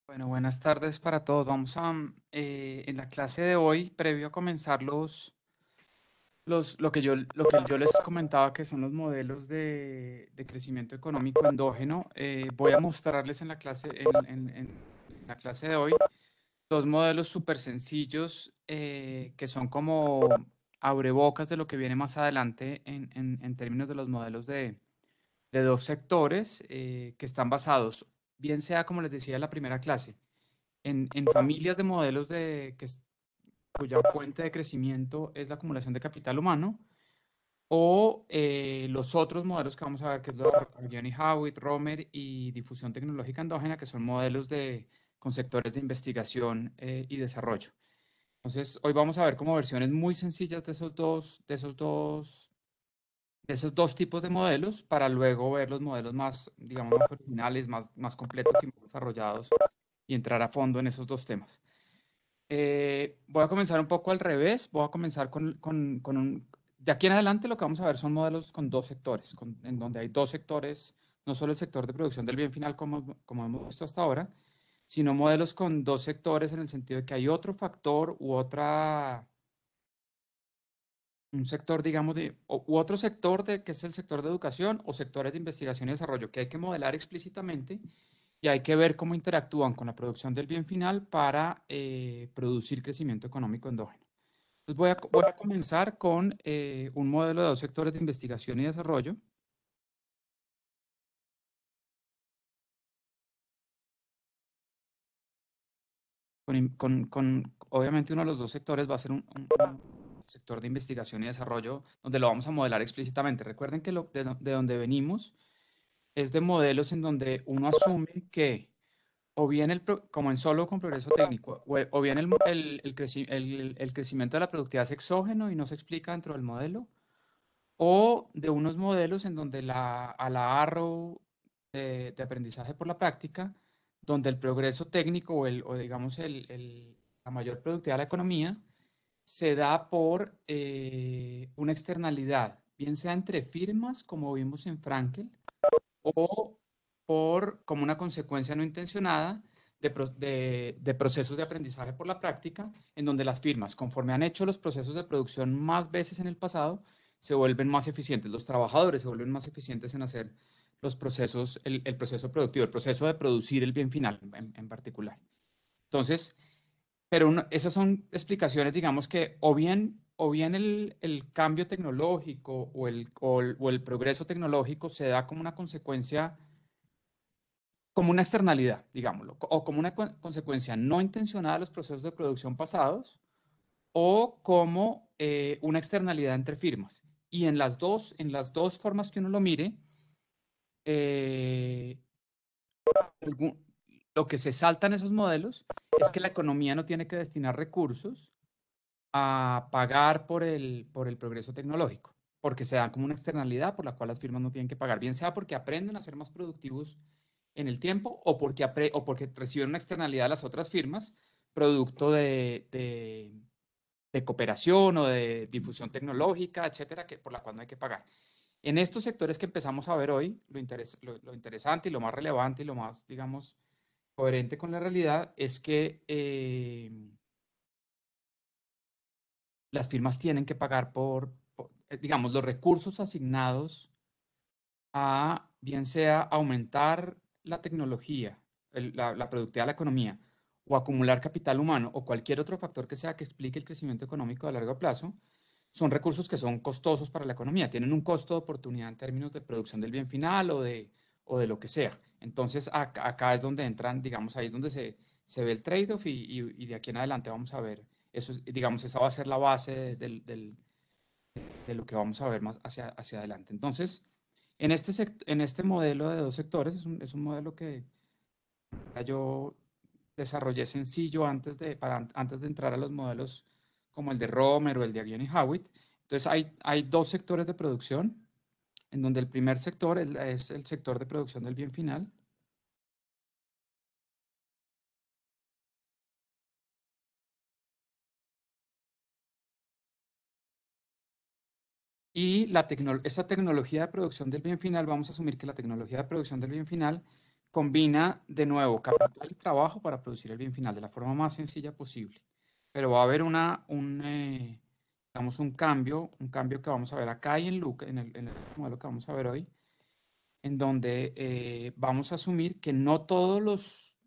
Bueno, buenas tardes para todos. En la clase de hoy, previo a comenzar lo que yo les comentaba que son los modelos de crecimiento económico endógeno, voy a mostrarles en la clase, en la clase de hoy dos modelos súper sencillos que son como abrebocas de lo que viene más adelante en términos de los modelos de dos sectores que están basados, bien sea, como les decía en la primera clase, en familias de modelos cuya fuente de crecimiento es la acumulación de capital humano, o los otros modelos que vamos a ver, que es lo de Argyon y Howitt, Romer y difusión tecnológica endógena, que son modelos con sectores de investigación y desarrollo. Entonces, hoy vamos a ver como versiones muy sencillas de esos dos tipos de modelos para luego ver los modelos más, digamos, más originales, más completos y más desarrollados y entrar a fondo en esos dos temas. Voy a comenzar un poco al revés. Voy a comenzar De aquí en adelante lo que vamos a ver son modelos con dos sectores, en donde hay dos sectores, no solo el sector de producción del bien final como hemos visto hasta ahora, sino modelos con dos sectores en el sentido de que hay otro factor un sector, digamos, u otro sector que es el sector de educación o sectores de investigación y desarrollo que hay que modelar explícitamente y hay que ver cómo interactúan con la producción del bien final para producir crecimiento económico endógeno. Entonces voy a comenzar con un modelo de dos sectores de investigación y desarrollo. Obviamente uno de los dos sectores va a ser un sector de investigación y desarrollo donde lo vamos a modelar explícitamente. Recuerden que de donde venimos es de modelos en donde uno asume que o bien como en solo con progreso técnico, o bien el crecimiento de la productividad es exógeno y no se explica dentro del modelo, o de unos modelos en donde a la Arrow de aprendizaje por la práctica, donde el progreso técnico o digamos la mayor productividad de la economía se da por una externalidad, bien sea entre firmas, como vimos en Frankel, o como una consecuencia no intencionada de procesos de aprendizaje por la práctica, en donde las firmas, conforme han hecho los procesos de producción más veces en el pasado, se vuelven más eficientes. Los trabajadores se vuelven más eficientes en hacer los procesos, el proceso productivo, el proceso de producir el bien final en particular. Entonces, pero esas son explicaciones, digamos que o bien el cambio tecnológico o el progreso tecnológico se da como una consecuencia, como una externalidad, digámoslo, o como una consecuencia no intencionada de los procesos de producción pasados, o como una externalidad entre firmas. Y en las dos formas que uno lo mire, eh, algún- lo que se salta en esos modelos es que la economía no tiene que destinar recursos a pagar por el progreso tecnológico, porque se da como una externalidad por la cual las firmas no tienen que pagar, bien sea porque aprenden a ser más productivos en el tiempo o porque reciben una externalidad de las otras firmas, producto de cooperación o de difusión tecnológica, etcétera, por la cual no hay que pagar. En estos sectores que empezamos a ver hoy, lo interesante y lo más relevante y lo más, digamos, coherente con la realidad es que las firmas tienen que pagar digamos, los recursos asignados a, bien sea aumentar la tecnología, la productividad de la economía, o acumular capital humano, o cualquier otro factor que sea que explique el crecimiento económico a largo plazo, son recursos que son costosos para la economía, tienen un costo de oportunidad en términos de producción del bien final o de lo que sea. Entonces, acá es donde entran, digamos, ahí es donde se ve el trade-off y de aquí en adelante vamos a ver, eso, digamos, esa va a ser la base de lo que vamos a ver más hacia adelante. Entonces, en este modelo de dos sectores, es un modelo que yo desarrollé sencillo antes de entrar a los modelos como el de Romer o el de Aguion y Howitt. Entonces, hay dos sectores de producción, en donde el primer sector es el sector de producción del bien final. Y esa tecnología de producción del bien final, vamos a asumir que la tecnología de producción del bien final combina de nuevo capital y trabajo para producir el bien final de la forma más sencilla posible. Pero va a haber digamos, un cambio que vamos a ver acá y en Luca, en el modelo que vamos a ver hoy, en donde vamos a asumir que no todos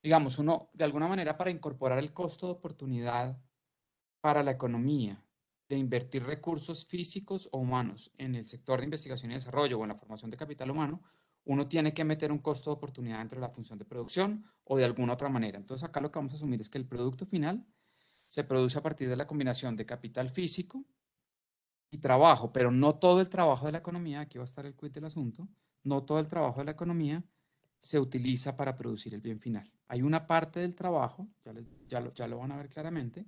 digamos, uno, de alguna manera, para incorporar el costo de oportunidad para la economía, de invertir recursos físicos o humanos en el sector de investigación y desarrollo o en la formación de capital humano, uno tiene que meter un costo de oportunidad dentro de la función de producción o de alguna otra manera. Entonces, acá lo que vamos a asumir es que el producto final se produce a partir de la combinación de capital físico y trabajo, pero no todo el trabajo de la economía, aquí va a estar el quid del asunto, no todo el trabajo de la economía se utiliza para producir el bien final. Hay una parte del trabajo, ya lo van a ver claramente,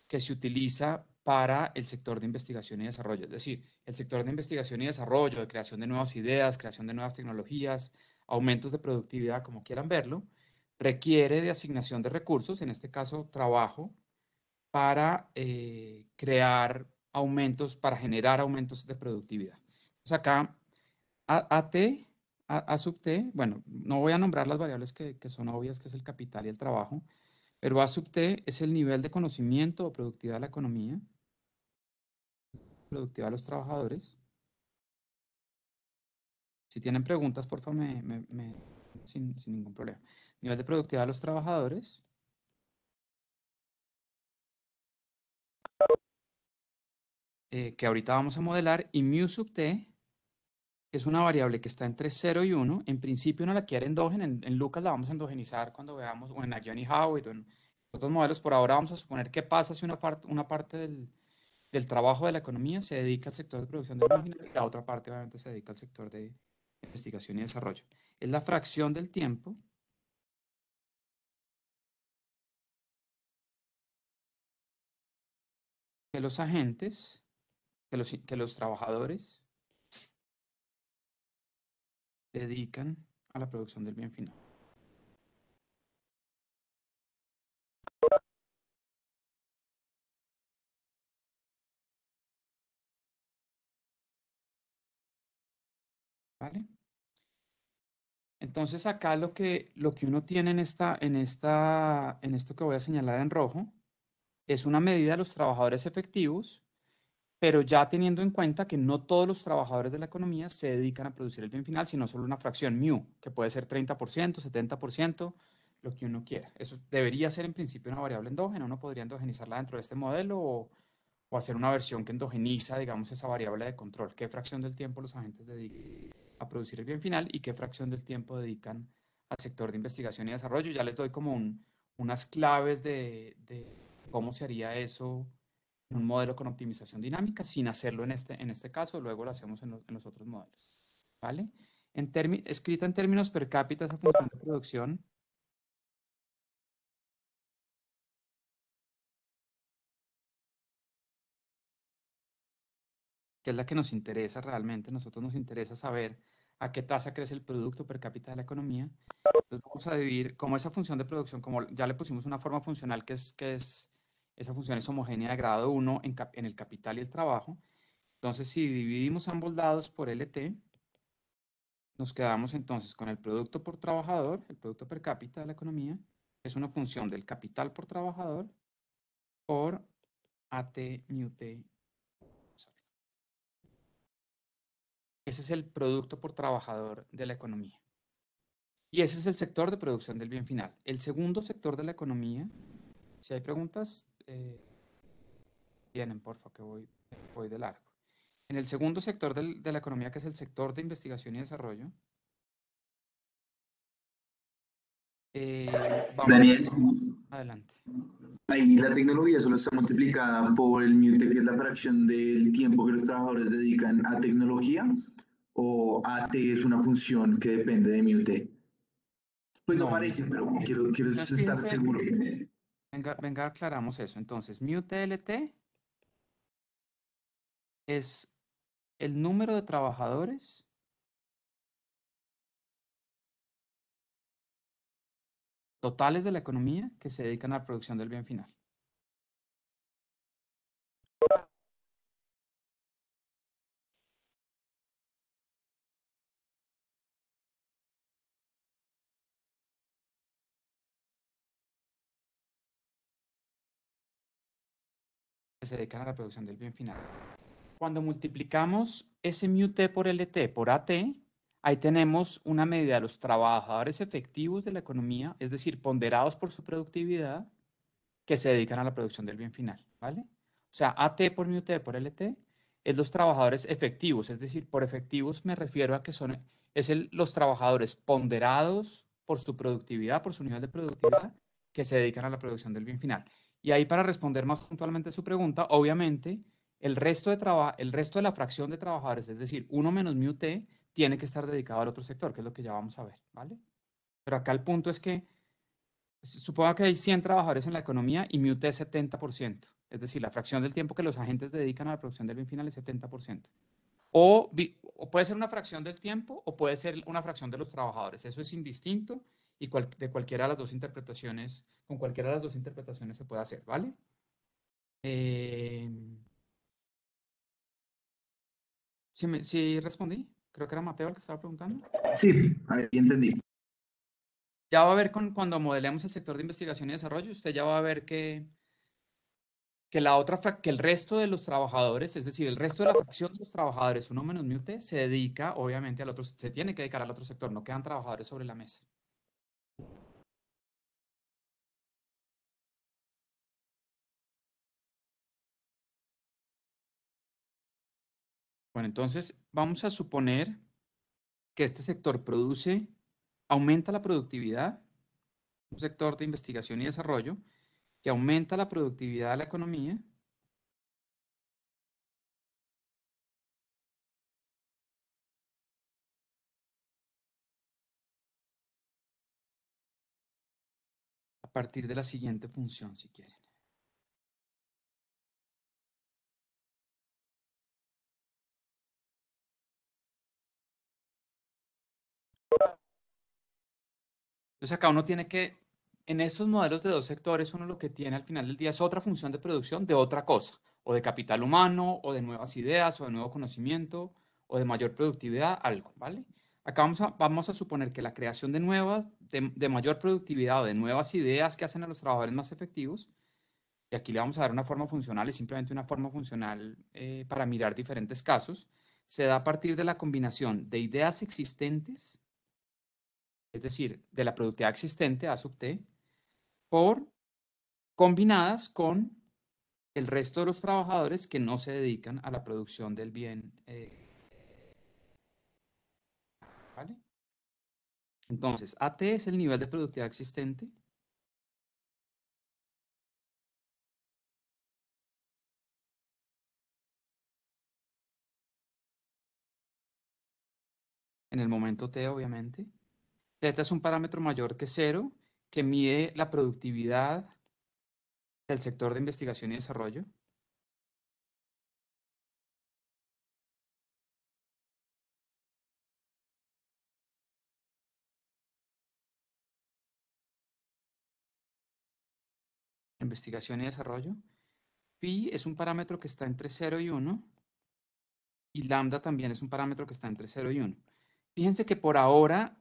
que se utiliza para el sector de investigación y desarrollo. Es decir, el sector de investigación y desarrollo, de creación de nuevas ideas, creación de nuevas tecnologías, aumentos de productividad, como quieran verlo, requiere de asignación de recursos, en este caso trabajo, para crear aumentos, para generar aumentos de productividad. Entonces acá, AT, A sub T, bueno, no voy a nombrar las variables que son obvias, que es el capital y el trabajo, pero A sub T es el nivel de conocimiento o productividad de la economía, productividad de los trabajadores. Si tienen preguntas, por favor, sin ningún problema. Nivel de productividad de los trabajadores, que ahorita vamos a modelar, y mu sub T es una variable que está entre 0 y 1. En principio uno la quiere endógena, en Lucas la vamos a endogenizar cuando veamos, o en Agion y Howitt, o en otros modelos. Por ahora vamos a suponer qué pasa si una parte del trabajo de la economía se dedica al sector de producción de máquinas y la otra parte obviamente se dedica al sector de investigación y desarrollo. Es la fracción del tiempo que los agentes, que los trabajadores dedican a la producción del bien final. ¿Vale? Entonces acá lo que uno tiene en esto que voy a señalar en rojo es una medida de los trabajadores efectivos, pero ya teniendo en cuenta que no todos los trabajadores de la economía se dedican a producir el bien final, sino solo una fracción mu, que puede ser 30%, 70%, lo que uno quiera. Eso debería ser en principio una variable endógena. Uno podría endogenizarla dentro de este modelo o hacer una versión que endogeniza, digamos, esa variable de control. ¿Qué fracción del tiempo los agentes dedican a producir el bien final y qué fracción del tiempo dedican al sector de investigación y desarrollo? Ya les doy como unas claves de cómo se haría eso en un modelo con optimización dinámica sin hacerlo en este caso, luego lo hacemos en los otros modelos. ¿Vale? Escrita en términos per cápita, esa función de producción, que es la que nos interesa realmente, nosotros nos interesa saber a qué tasa crece el producto per cápita de la economía. Entonces vamos a dividir, como esa función de producción, como ya le pusimos una forma funcional esa función es homogénea de grado 1 en el capital y el trabajo. Entonces, si dividimos ambos lados por LT, nos quedamos entonces con el producto por trabajador, el producto per cápita de la economía, que es una función del capital por trabajador por AT mu T. Ese es el producto por trabajador de la economía. Y ese es el sector de producción del bien final. El segundo sector de la economía, si hay preguntas, tienen, porfa, que voy de largo. En el segundo sector de la economía, que es el sector de investigación y desarrollo, vamos Daniel, adelante. ahí la tecnología solo está multiplicada por el MUTE, que es la fracción del tiempo que los trabajadores dedican a tecnología, o AT es una función que depende de MUTE. Pues no No, parece, pero quiero entonces estar fíjense, seguro. venga, aclaramos eso. Entonces, mu TLT es el número de trabajadores totales de la economía que se dedican a la producción del bien final. que se dedican a la producción del bien final. Cuando multiplicamos ese μT por LT por AT, ahí tenemos una medida de los trabajadores efectivos de la economía, es decir, ponderados por su productividad, que se dedican a la producción del bien final, ¿vale? O sea, AT por μT por LT es los trabajadores efectivos, es decir, por efectivos me refiero a que son los trabajadores ponderados por su productividad, por su nivel de productividad, que se dedican a la producción del bien final. Y ahí para responder más puntualmente a su pregunta, obviamente, el resto de la fracción de trabajadores, es decir, 1 menos μT, tiene que estar dedicado al otro sector, que es lo que ya vamos a ver, ¿vale? Pero acá el punto es que suponga que hay 100 trabajadores en la economía y μT es 70%. Es decir, la fracción del tiempo que los agentes dedican a la producción del bien final es 70%. O puede ser una fracción del tiempo o puede ser una fracción de los trabajadores. Eso es indistinto y de cualquiera de las dos interpretaciones, con cualquiera de las dos interpretaciones se puede hacer, ¿vale? Eh, ¿Sí respondí? Creo que era Mateo el que estaba preguntando. Sí, ahí entendí. Ya va a ver cuando modelemos el sector de investigación y desarrollo, usted ya va a ver que el resto de los trabajadores, es decir, el resto de la fracción de los trabajadores, 1 menos μT, se dedica obviamente al otro, se tiene que dedicar al otro sector, no quedan trabajadores sobre la mesa. Bueno, entonces vamos a suponer que este sector aumenta la productividad, un sector de investigación y desarrollo, que aumenta la productividad de la economía a partir de la siguiente función, si quieren. Entonces acá uno tiene que, en estos modelos de dos sectores, uno lo que tiene al final del día es otra función de producción de otra cosa, o de capital humano, o de nuevas ideas, o de nuevo conocimiento, o de mayor productividad, algo, ¿vale? Acá vamos a suponer que la creación de mayor productividad o de nuevas ideas que hacen a los trabajadores más efectivos, y aquí le vamos a dar una forma funcional, es simplemente una forma funcional para mirar diferentes casos, se da a partir de la combinación de ideas existentes, es decir, de la productividad existente, A sub T, por combinadas con el resto de los trabajadores que no se dedican a la producción del bien. ¿Vale? Entonces, AT es el nivel de productividad existente en el momento T, obviamente. Θ es un parámetro mayor que cero que mide la productividad del sector de investigación y desarrollo. Investigación y desarrollo. Phi es un parámetro que está entre 0 y 1 y lambda también es un parámetro que está entre 0 y 1. Fíjense que por ahora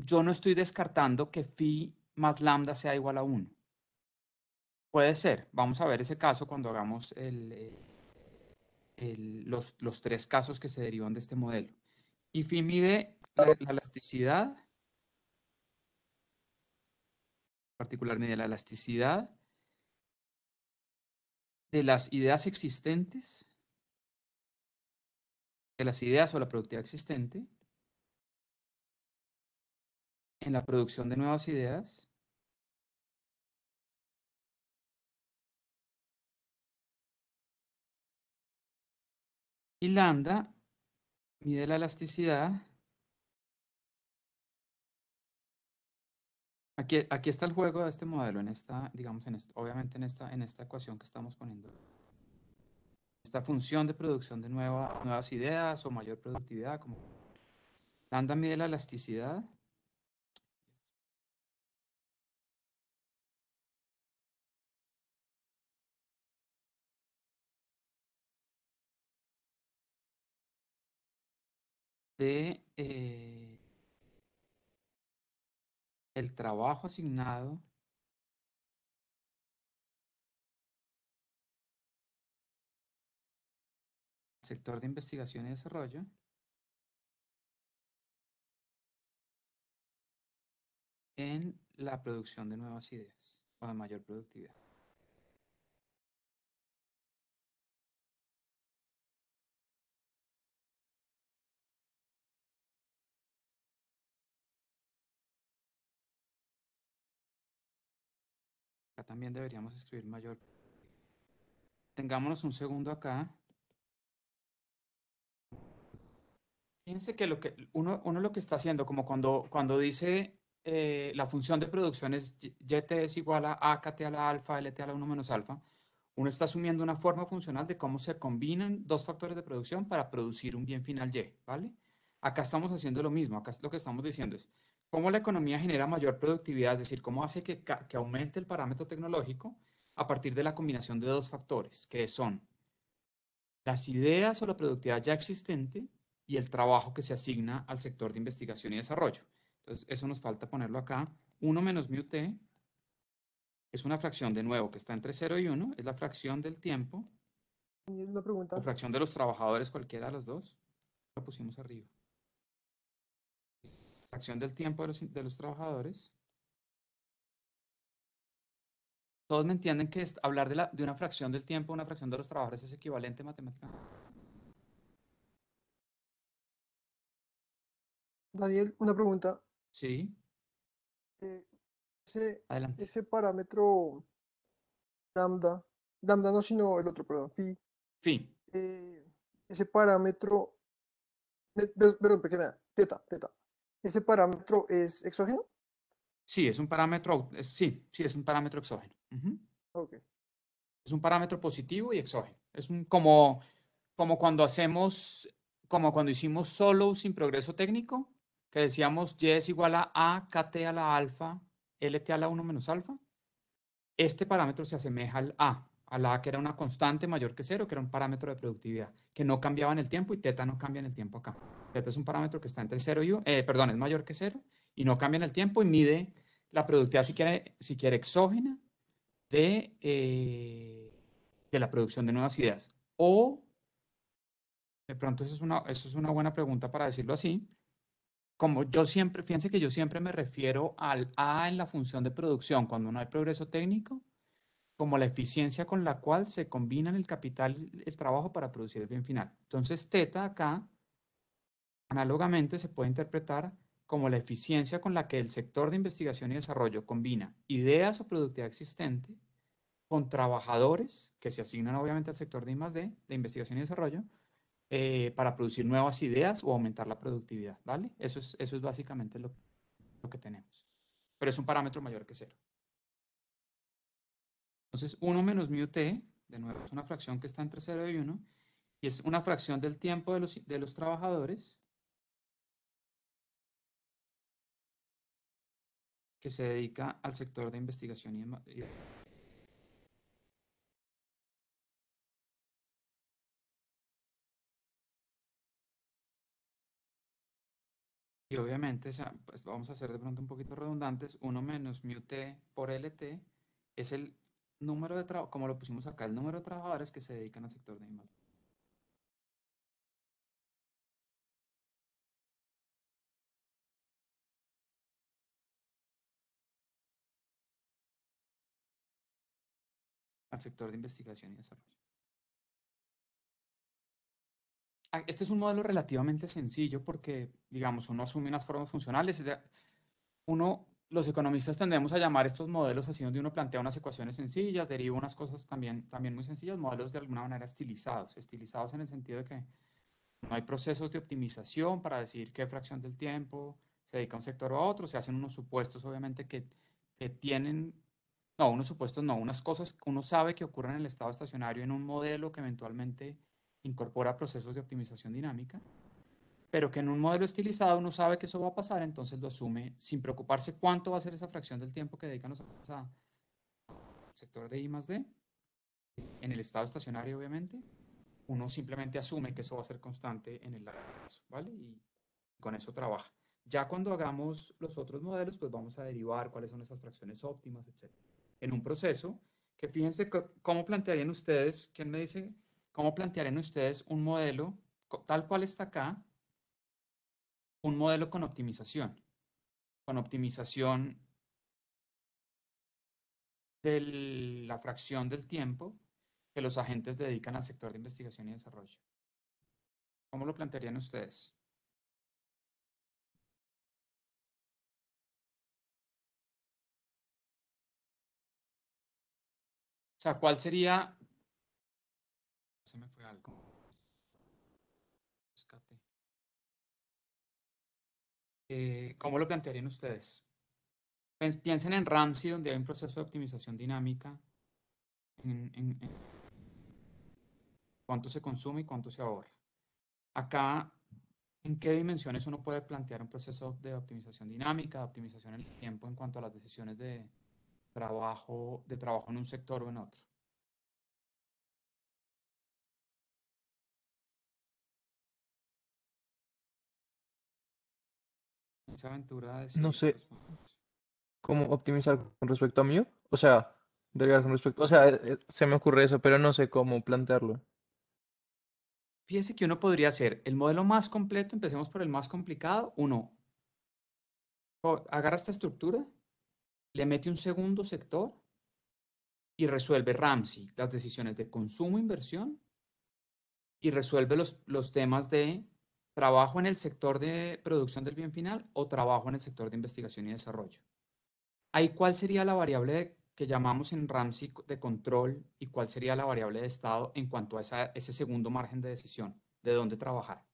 yo no estoy descartando que phi más lambda sea igual a 1. Puede ser. Vamos a ver ese caso cuando hagamos los tres casos que se derivan de este modelo. Y phi mide la elasticidad, en particular mide la elasticidad de las ideas existentes, de las ideas o la productividad existente en la producción de nuevas ideas. Y lambda mide la elasticidad. Aquí está el juego de este modelo, digamos, obviamente en esta ecuación que estamos poniendo. Esta función de producción de nuevas ideas o mayor productividad. Lambda mide la elasticidad de el trabajo asignado sector de investigación y desarrollo en la producción de nuevas ideas o de mayor productividad. Acá también deberíamos escribir mayor. Tengámonos un segundo acá. Fíjense que uno lo que está haciendo, como cuando dice la función de producción es YT es igual a KT a la alfa, LT a la 1 menos alfa, uno está asumiendo una forma funcional de cómo se combinan dos factores de producción para producir un bien final Y, ¿vale? Acá estamos haciendo lo mismo, acá lo que estamos diciendo es cómo la economía genera mayor productividad, es decir, cómo hace que aumente el parámetro tecnológico a partir de la combinación de dos factores, que son las ideas o la productividad ya existente y el trabajo que se asigna al sector de investigación y desarrollo. Entonces, eso nos falta ponerlo acá. 1 menos mu t es una fracción, de nuevo, que está entre 0 y 1, es la fracción del tiempo Y una o pregunta. fracción de los trabajadores, cualquiera de los dos. Lo pusimos arriba. Fracción del tiempo de los trabajadores. Todos me entienden que hablar de una fracción del tiempo, una fracción de los trabajadores es equivalente matemáticamente. Daniel, una pregunta. Sí, Eh, ese, adelante. ese parámetro lambda, lambda no, sino el otro, perdón, phi, Fin. ese parámetro, perdón, pequeña, teta, ¿ese parámetro es exógeno? Sí, es un parámetro, sí, es un parámetro exógeno. Ok. Es un parámetro positivo y exógeno. Es como como cuando hicimos solo sin progreso técnico, que decíamos Y es igual a KT a la alfa, LT a la 1 menos alfa. Este parámetro se asemeja a la A que era una constante mayor que cero, que era un parámetro de productividad, que no cambiaba en el tiempo y teta no cambia en el tiempo acá. Teta es un parámetro que está entre 0 y 1, perdón, es mayor que 0 y no cambia en el tiempo y mide la productividad si quiere exógena de la producción de nuevas ideas. O, de pronto, eso es una buena pregunta para decirlo así, como yo siempre, fíjense que yo siempre me refiero al A en la función de producción cuando no hay progreso técnico, como la eficiencia con la cual se combinan el capital y el trabajo para producir el bien final. Entonces, teta acá, análogamente, se puede interpretar como la eficiencia con la que el sector de investigación y desarrollo combina ideas o productividad existente con trabajadores que se asignan obviamente al sector de I+D, de investigación y desarrollo, para producir nuevas ideas o aumentar la productividad, ¿vale? Eso es básicamente lo que tenemos. Pero es un parámetro mayor que cero. Entonces, 1 menos mu t, de nuevo, es una fracción que está entre 0 y 1, y es una fracción del tiempo de los trabajadores que se dedica al sector de investigación y obviamente, pues vamos a hacer de pronto un poquito redundantes, 1 menos mu t por LT es el número de trabajadores, como lo pusimos acá, el número de trabajadores que se dedican al sector de I+D. Al sector de investigación y desarrollo. Este es un modelo relativamente sencillo porque, digamos, uno asume unas formas funcionales. Los economistas tendemos a llamar estos modelos así donde uno plantea unas ecuaciones sencillas, deriva unas cosas también muy sencillas, modelos de alguna manera estilizados en el sentido de que no hay procesos de optimización para decir qué fracción del tiempo se dedica a un sector o a otro, se hacen unos supuestos obviamente que tienen, no, unos supuestos no, unas cosas que uno sabe que ocurren en el estado estacionario en un modelo que eventualmente incorpora procesos de optimización dinámica, pero que en un modelo estilizado uno sabe que eso va a pasar, entonces lo asume sin preocuparse cuánto va a ser esa fracción del tiempo que dedican los al sector de I+D, en el estado estacionario obviamente, uno simplemente asume que eso va a ser constante en el largo plazo, ¿vale? Y con eso trabaja. Ya cuando hagamos los otros modelos, pues vamos a derivar cuáles son esas fracciones óptimas, etc. En un proceso que fíjense cómo plantearían ustedes, ¿quién me dice ¿cómo plantearían ustedes un modelo, tal cual está acá, un modelo con optimización de la fracción del tiempo que los agentes dedican al sector de investigación y desarrollo? ¿Cómo lo plantearían ustedes? O sea, ¿cuál sería? Se me fue algo. Rescate. ¿Cómo lo plantearían ustedes? Piensen en Ramsey, donde hay un proceso de optimización dinámica en cuánto se consume y cuánto se ahorra. Acá, ¿en qué dimensiones uno puede plantear un proceso de optimización dinámica, de optimización en el tiempo en cuanto a las decisiones de trabajo en un sector o en otro? Esa aventura de No decir, sé cómo optimizar con respecto a mí. O sea, delegar con respecto. O sea, se me ocurre eso, pero no sé cómo plantearlo. fíjese que uno podría hacer el modelo más completo, empecemos por el más complicado. Uno agarra esta estructura, le mete un segundo sector y resuelve Ramsey, las decisiones de consumo e inversión, y resuelve los temas de trabajo en el sector de producción del bien final o trabajo en el sector de investigación y desarrollo. Ahí, ¿cuál sería la variable que llamamos en Ramsey de control y cuál sería la variable de estado en cuanto a ese segundo margen de decisión de dónde trabajar?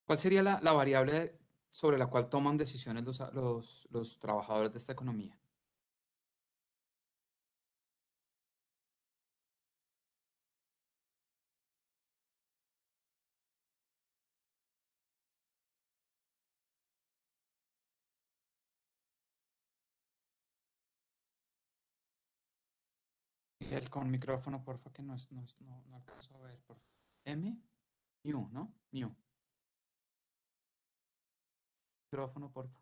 ¿Cuál sería la variable sobre la cual toman decisiones los trabajadores de esta economía? Miguel, con micrófono, porfa, que no alcanzo a ver. Porfa. M, Mu, ¿no? Mu. Micrófono, porfa.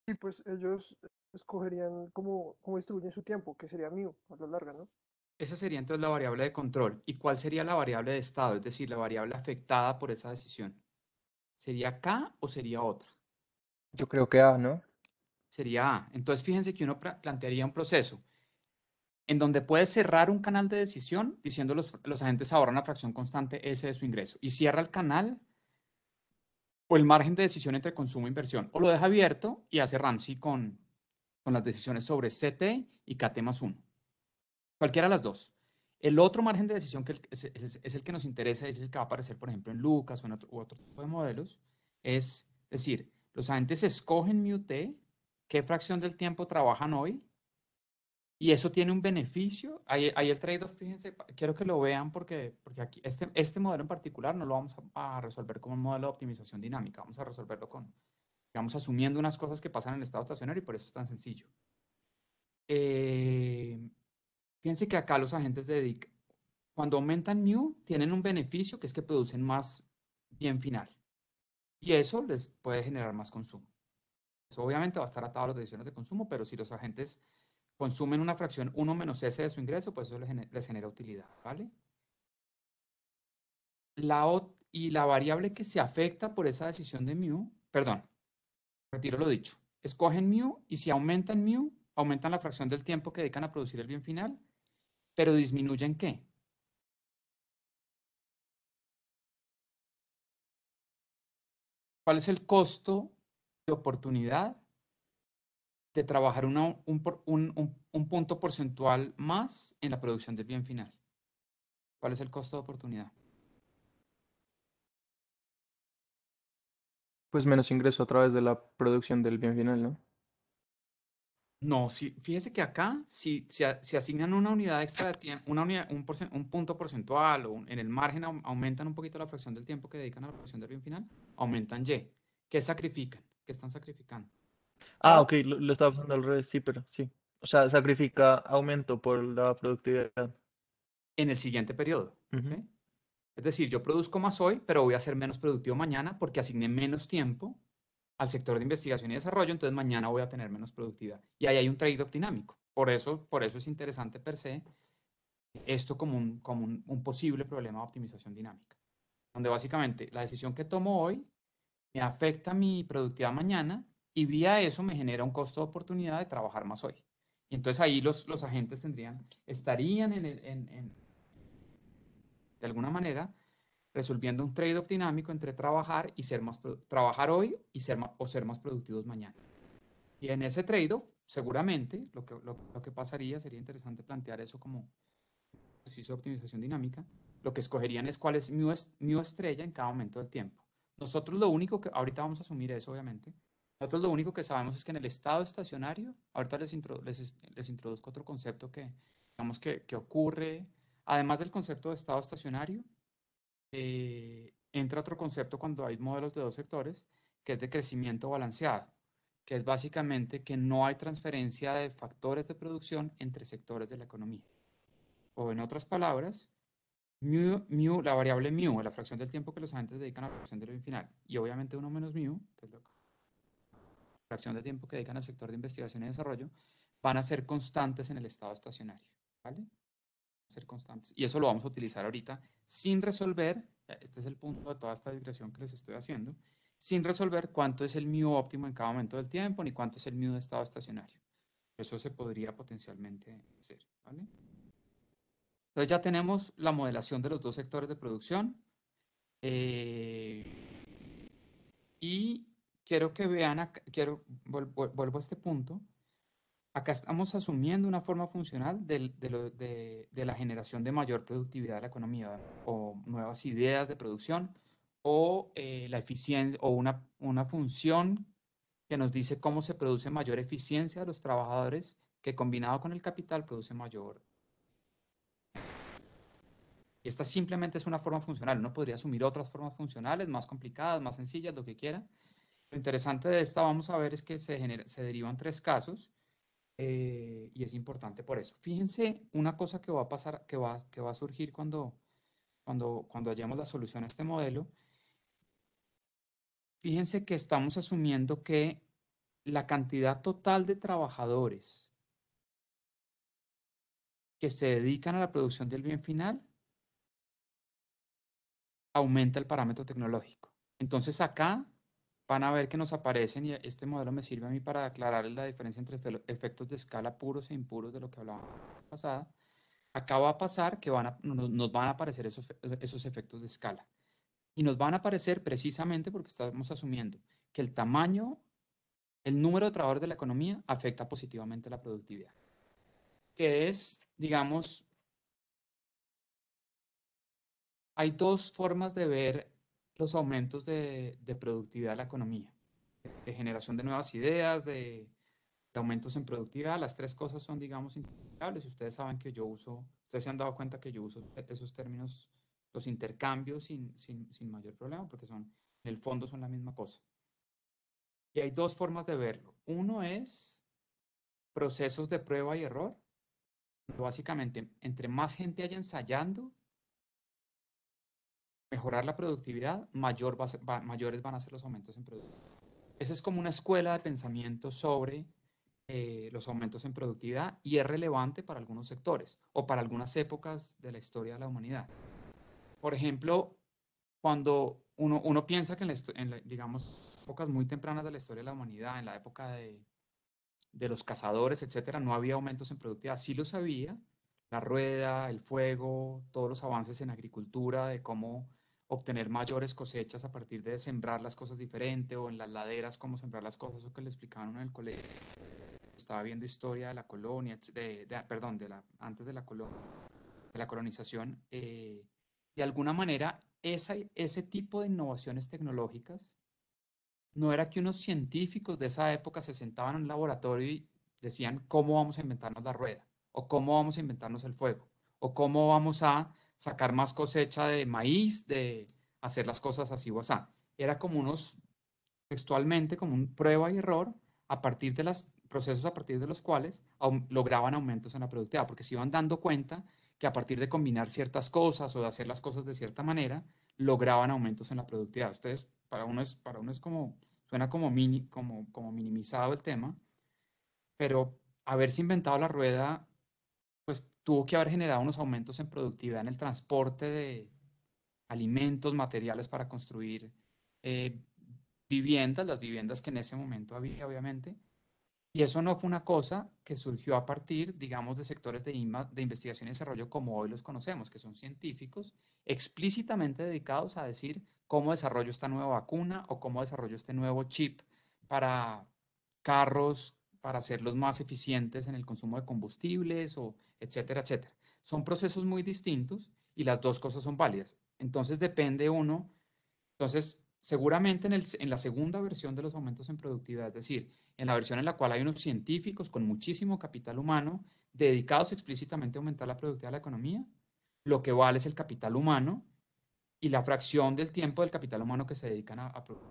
Y pues ellos escogerían cómo distribuyen su tiempo, que sería mío a la larga, ¿no? Esa sería entonces la variable de control. ¿Y cuál sería la variable de estado? Es decir, la variable afectada por esa decisión. ¿Sería K o sería otra? Yo creo que A, ¿no? Sería A. Entonces, fíjense que uno plantearía un proceso en donde puede cerrar un canal de decisión diciendo los agentes ahorran la fracción constante S de su ingreso y cierra el canal o el margen de decisión entre consumo e inversión. O lo deja abierto y hace Ramsey con las decisiones sobre CT y KT más 1. Cualquiera de las dos. El otro margen de decisión que es el que nos interesa, es el que va a aparecer, por ejemplo, en Lucas o en otro tipo de modelos, es decir, los agentes escogen MUT, qué fracción del tiempo trabajan hoy, y eso tiene un beneficio. Ahí el trade-off, fíjense, quiero que lo vean porque aquí este modelo en particular no lo vamos a resolver como un modelo de optimización dinámica, vamos a resolverlo digamos, asumiendo unas cosas que pasan en el estado estacionario y por eso es tan sencillo. Fíjense que acá los agentes dedican, cuando aumentan mu, tienen un beneficio que es que producen más bien final. Y eso les puede generar más consumo. Eso obviamente va a estar atado a las decisiones de consumo, pero si los agentes consumen una fracción 1 menos S de su ingreso, pues eso les genera utilidad, ¿vale? Y la variable que se afecta por esa decisión de mu, perdón, retiro lo dicho, escogen mu y si aumentan mu, aumentan la fracción del tiempo que dedican a producir el bien final, pero disminuyen ¿qué? ¿Cuál es el costo de oportunidad de trabajar un punto porcentual más en la producción del bien final? ¿Cuál es el costo de oportunidad? Pues menos ingreso a través de la producción del bien final, ¿no? No, sí, fíjese que acá, si se asignan una unidad extra de tiempo, un punto porcentual o en el margen aumentan un poquito la fracción del tiempo que dedican a la producción del bien final, aumentan Y. ¿Qué sacrifican? ¿Qué están sacrificando? Ah, O ok, lo estaba pensando al revés, sí, pero sí. O sea, sacrifica aumento por la productividad. en el siguiente periodo, ¿sí? Ujú. Es decir, yo produzco más hoy, pero voy a ser menos productivo mañana porque asigné menos tiempo al sector de investigación y desarrollo, entonces mañana voy a tener menos productividad. Y ahí hay un trade-off dinámico. Por eso es interesante per se esto como un posible problema de optimización dinámica, donde básicamente la decisión que tomo hoy me afecta mi productividad mañana y vía eso me genera un costo de oportunidad de trabajar más hoy. Y entonces ahí los agentes estarían de alguna manera resolviendo un trade-off dinámico entre trabajar hoy y ser más productivos mañana. Y en ese trade-off, seguramente, lo que pasaría, sería interesante plantear eso como ejercicio de optimización dinámica, lo que escogerían es cuál es mi estrella en cada momento del tiempo. Nosotros lo único que, ahorita vamos a asumir eso, obviamente, nosotros lo único que sabemos es que en el estado estacionario, ahorita les introduzco otro concepto que, digamos, que ocurre, además del concepto de estado estacionario, entra otro concepto cuando hay modelos de dos sectores, que es de crecimiento balanceado, que es básicamente que no hay transferencia de factores de producción entre sectores de la economía. O en otras palabras, la variable mu, la fracción del tiempo que los agentes dedican a la producción del bien final, y obviamente uno menos mu, que es la fracción de tiempo que dedican al sector de investigación y desarrollo, van a ser constantes en el estado estacionario, ¿vale? Ser constantes. Y eso lo vamos a utilizar ahorita sin resolver, este es el punto de toda esta digresión que les estoy haciendo, sin resolver cuánto es el mu óptimo en cada momento del tiempo, ni cuánto es el mu de estado estacionario. Eso se podría potencialmente hacer, ¿vale? Entonces ya tenemos la modelación de los dos sectores de producción y quiero que vean, vuelvo a este punto, acá estamos asumiendo una forma funcional de la generación de mayor productividad de la economía o nuevas ideas de producción o la eficiencia o una función que nos dice cómo se produce mayor eficiencia de los trabajadores que combinado con el capital produce mayor. Y esta simplemente es una forma funcional. Uno podría asumir otras formas funcionales más complicadas, más sencillas, lo que quiera. Lo interesante de esta, vamos a ver, es que se derivan tres casos. Y es importante por eso. Fíjense una cosa que va a pasar, que va a surgir cuando hallemos la solución a este modelo. Fíjense que estamos asumiendo que la cantidad total de trabajadores que se dedican a la producción del bien final aumenta el parámetro tecnológico. Entonces acá van a ver que nos aparecen, y este modelo me sirve a mí para aclarar la diferencia entre efectos de escala puros e impuros de lo que hablábamos la vez pasada. Acá va a pasar que nos van a aparecer esos efectos de escala. Y nos van a aparecer precisamente porque estamos asumiendo que el tamaño, el número de trabajadores de la economía afecta positivamente la productividad. Que es, digamos, hay dos formas de ver los aumentos de productividad de la economía. De generación de nuevas ideas, de aumentos en productividad. Las tres cosas son, digamos, intercambiables. Ustedes saben que ustedes se han dado cuenta que yo uso esos términos, los intercambios sin mayor problema, porque en el fondo son la misma cosa. Y hay dos formas de verlo. Uno es procesos de prueba y error. Básicamente, entre más gente haya ensayando, mejorar la productividad, mayores van a ser los aumentos en productividad. Esa es como una escuela de pensamiento sobre los aumentos en productividad y es relevante para algunos sectores o para algunas épocas de la historia de la humanidad. Por ejemplo, cuando uno piensa que digamos, épocas muy tempranas de la historia de la humanidad, en la época de los cazadores, etcétera, no había aumentos en productividad. Sí los había, la rueda, el fuego, todos los avances en agricultura, de cómo obtener mayores cosechas a partir de sembrar las cosas diferente o en las laderas cómo sembrar las cosas, eso que le explicaban en el colegio. Estaba viendo historia de la colonia, perdón, antes de de la colonización. De alguna manera, ese tipo de innovaciones tecnológicas no era que unos científicos de esa época se sentaban en un laboratorio y decían cómo vamos a inventarnos la rueda, o cómo vamos a inventarnos el fuego, o cómo vamos a sacar más cosecha de maíz, de hacer las cosas así o así. Era como unos, textualmente, como un prueba y error a partir de los procesos a partir de los cuales lograban aumentos en la productividad, porque se iban dando cuenta que a partir de combinar ciertas cosas o de hacer las cosas de cierta manera, lograban aumentos en la productividad. Ustedes, para uno es como, suena como, como minimizado el tema, pero haberse inventado la rueda, pues tuvo que haber generado unos aumentos en productividad en el transporte de alimentos, materiales para construir eh, viviendas, las viviendas que en ese momento había, obviamente. Y eso no fue una cosa que surgió a partir, digamos, de sectores de investigación y desarrollo como hoy los conocemos, que son científicos explícitamente dedicados a decir cómo desarrollo esta nueva vacuna o cómo desarrollo este nuevo chip para carros, para hacerlos más eficientes en el consumo de combustibles, o etcétera, etcétera. Son procesos muy distintos y las dos cosas son válidas. Entonces depende uno. Entonces, seguramente en la segunda versión de los aumentos en productividad, es decir, en la versión en la cual hay unos científicos con muchísimo capital humano dedicados explícitamente a aumentar la productividad de la economía, lo que vale es el capital humano y la fracción del tiempo del capital humano que se dedican a producir.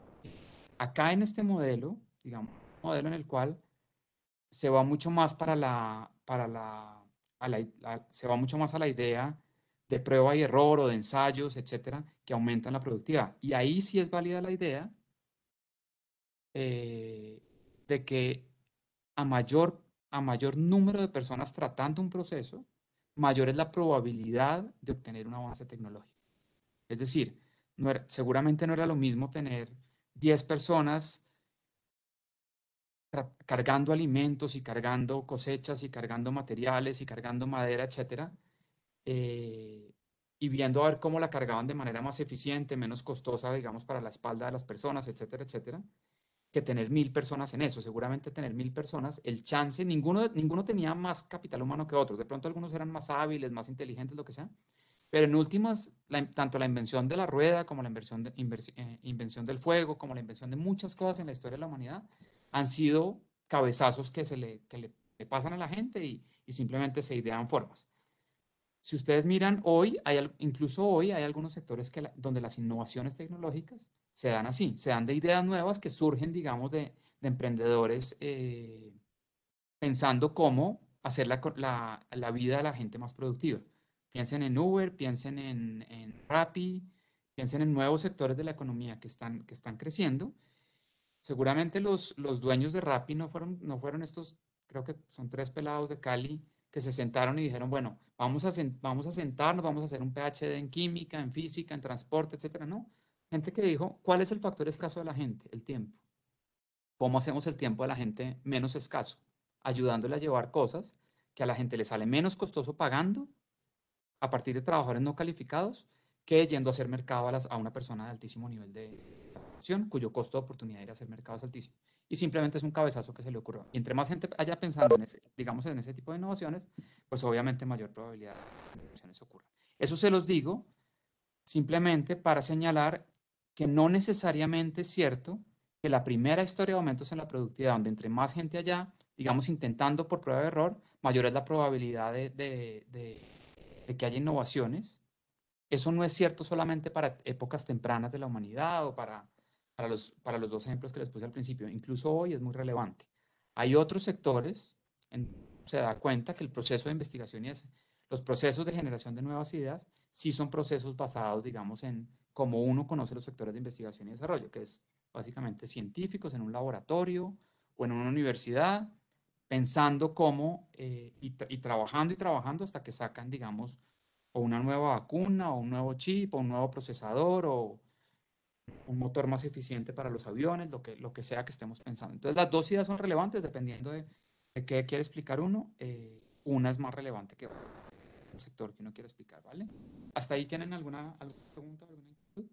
Acá en este modelo, digamos, un modelo en el cual se va mucho más se va mucho más a la idea de prueba y error o de ensayos, etcétera, que aumentan la productividad. Y ahí sí es válida la idea eh, de que a mayor, a mayor número de personas tratando un proceso, mayor es la probabilidad de obtener un avance tecnológico. Es decir, seguramente no era lo mismo tener 10 personas cargando alimentos y cargando cosechas y cargando materiales y cargando madera, etcétera, eh, y viendo a ver cómo la cargaban de manera más eficiente, menos costosa, digamos, para la espalda de las personas, etcétera, etcétera, que tener 1000 personas en eso. Seguramente tener 1000 personas, el chance, ninguno tenía más capital humano que otros. De pronto algunos eran más hábiles, más inteligentes, lo que sea. Pero en últimas, tanto la invención de la rueda como la invención del fuego, como la invención de muchas cosas en la historia de la humanidad, han sido cabezazos que le pasan a la gente y simplemente se idean formas. Si ustedes miran hoy, incluso hoy hay algunos sectores donde las innovaciones tecnológicas se dan así, se dan de ideas nuevas que surgen, digamos, de emprendedores pensando cómo hacer la vida de la gente más productiva. Piensen en Uber, piensen en Rappi, piensen en nuevos sectores de la economía que están creciendo. Seguramente los dueños de Rappi no fueron estos, creo que son tres pelados de Cali que se sentaron y dijeron, bueno, vamos a sentarnos, vamos a hacer un PhD en química, en física, en transporte, etcétera. No, gente que dijo, ¿cuál es el factor escaso de la gente? El tiempo. ¿Cómo hacemos el tiempo de la gente menos escaso? Ayudándole a llevar cosas que a la gente le sale menos costoso pagando a partir de trabajadores no calificados que yendo a hacer mercado a una persona de altísimo nivel de acción, cuyo costo de oportunidad de ir a hacer mercado es altísimo. Y simplemente es un cabezazo que se le ocurrió. Y entre más gente haya pensando digamos, en ese tipo de innovaciones, pues obviamente mayor probabilidad de que innovaciones ocurran. Eso se los digo simplemente para señalar que no necesariamente es cierto que la primera historia de aumentos en la productividad, donde entre más gente allá, digamos, intentando por prueba de error, mayor es la probabilidad de que haya innovaciones. Eso no es cierto solamente para épocas tempranas de la humanidad o para los dos ejemplos que les puse al principio. Incluso hoy es muy relevante. Hay otros sectores, se da cuenta que el proceso de investigación y los procesos de generación de nuevas ideas sí son procesos basados, digamos, en cómo uno conoce los sectores de investigación y desarrollo, que es básicamente científicos en un laboratorio o en una universidad, pensando cómo y trabajando y trabajando hasta que sacan, digamos, o una nueva vacuna, o un nuevo chip, o un nuevo procesador, o un motor más eficiente para los aviones, lo que sea que estemos pensando. Entonces, las dos ideas son relevantes dependiendo de qué quiere explicar uno. Una es más relevante que el sector que uno quiere explicar, ¿vale? ¿Hasta ahí tienen alguna pregunta, alguna inquietud?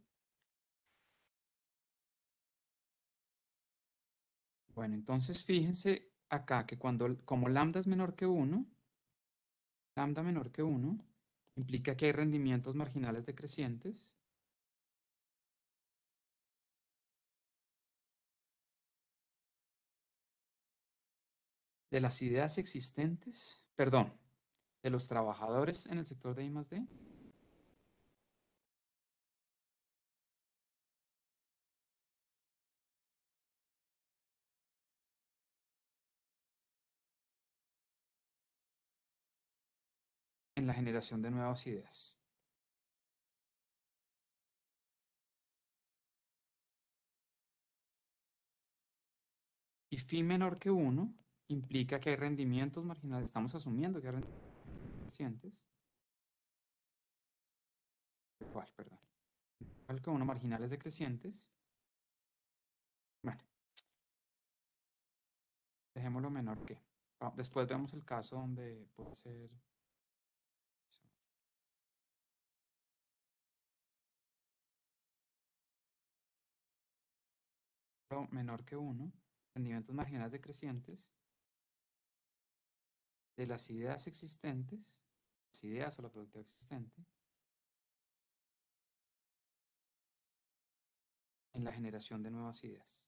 Bueno, entonces fíjense acá que como lambda es menor que 1, lambda menor que 1, implica que hay rendimientos marginales decrecientes. de las ideas existentes, perdón, de los trabajadores en el sector de I+D. En la generación de nuevas ideas. Y phi menor que 1 implica que hay rendimientos marginales. Estamos asumiendo que hay rendimientos crecientes. ¿Cuál? Perdón. Igual que 1 marginales decrecientes. Bueno, dejémoslo menor que. Después vemos el caso donde puede ser menor que 1, rendimientos marginales decrecientes de las ideas existentes, las ideas o la productividad existente, en la generación de nuevas ideas.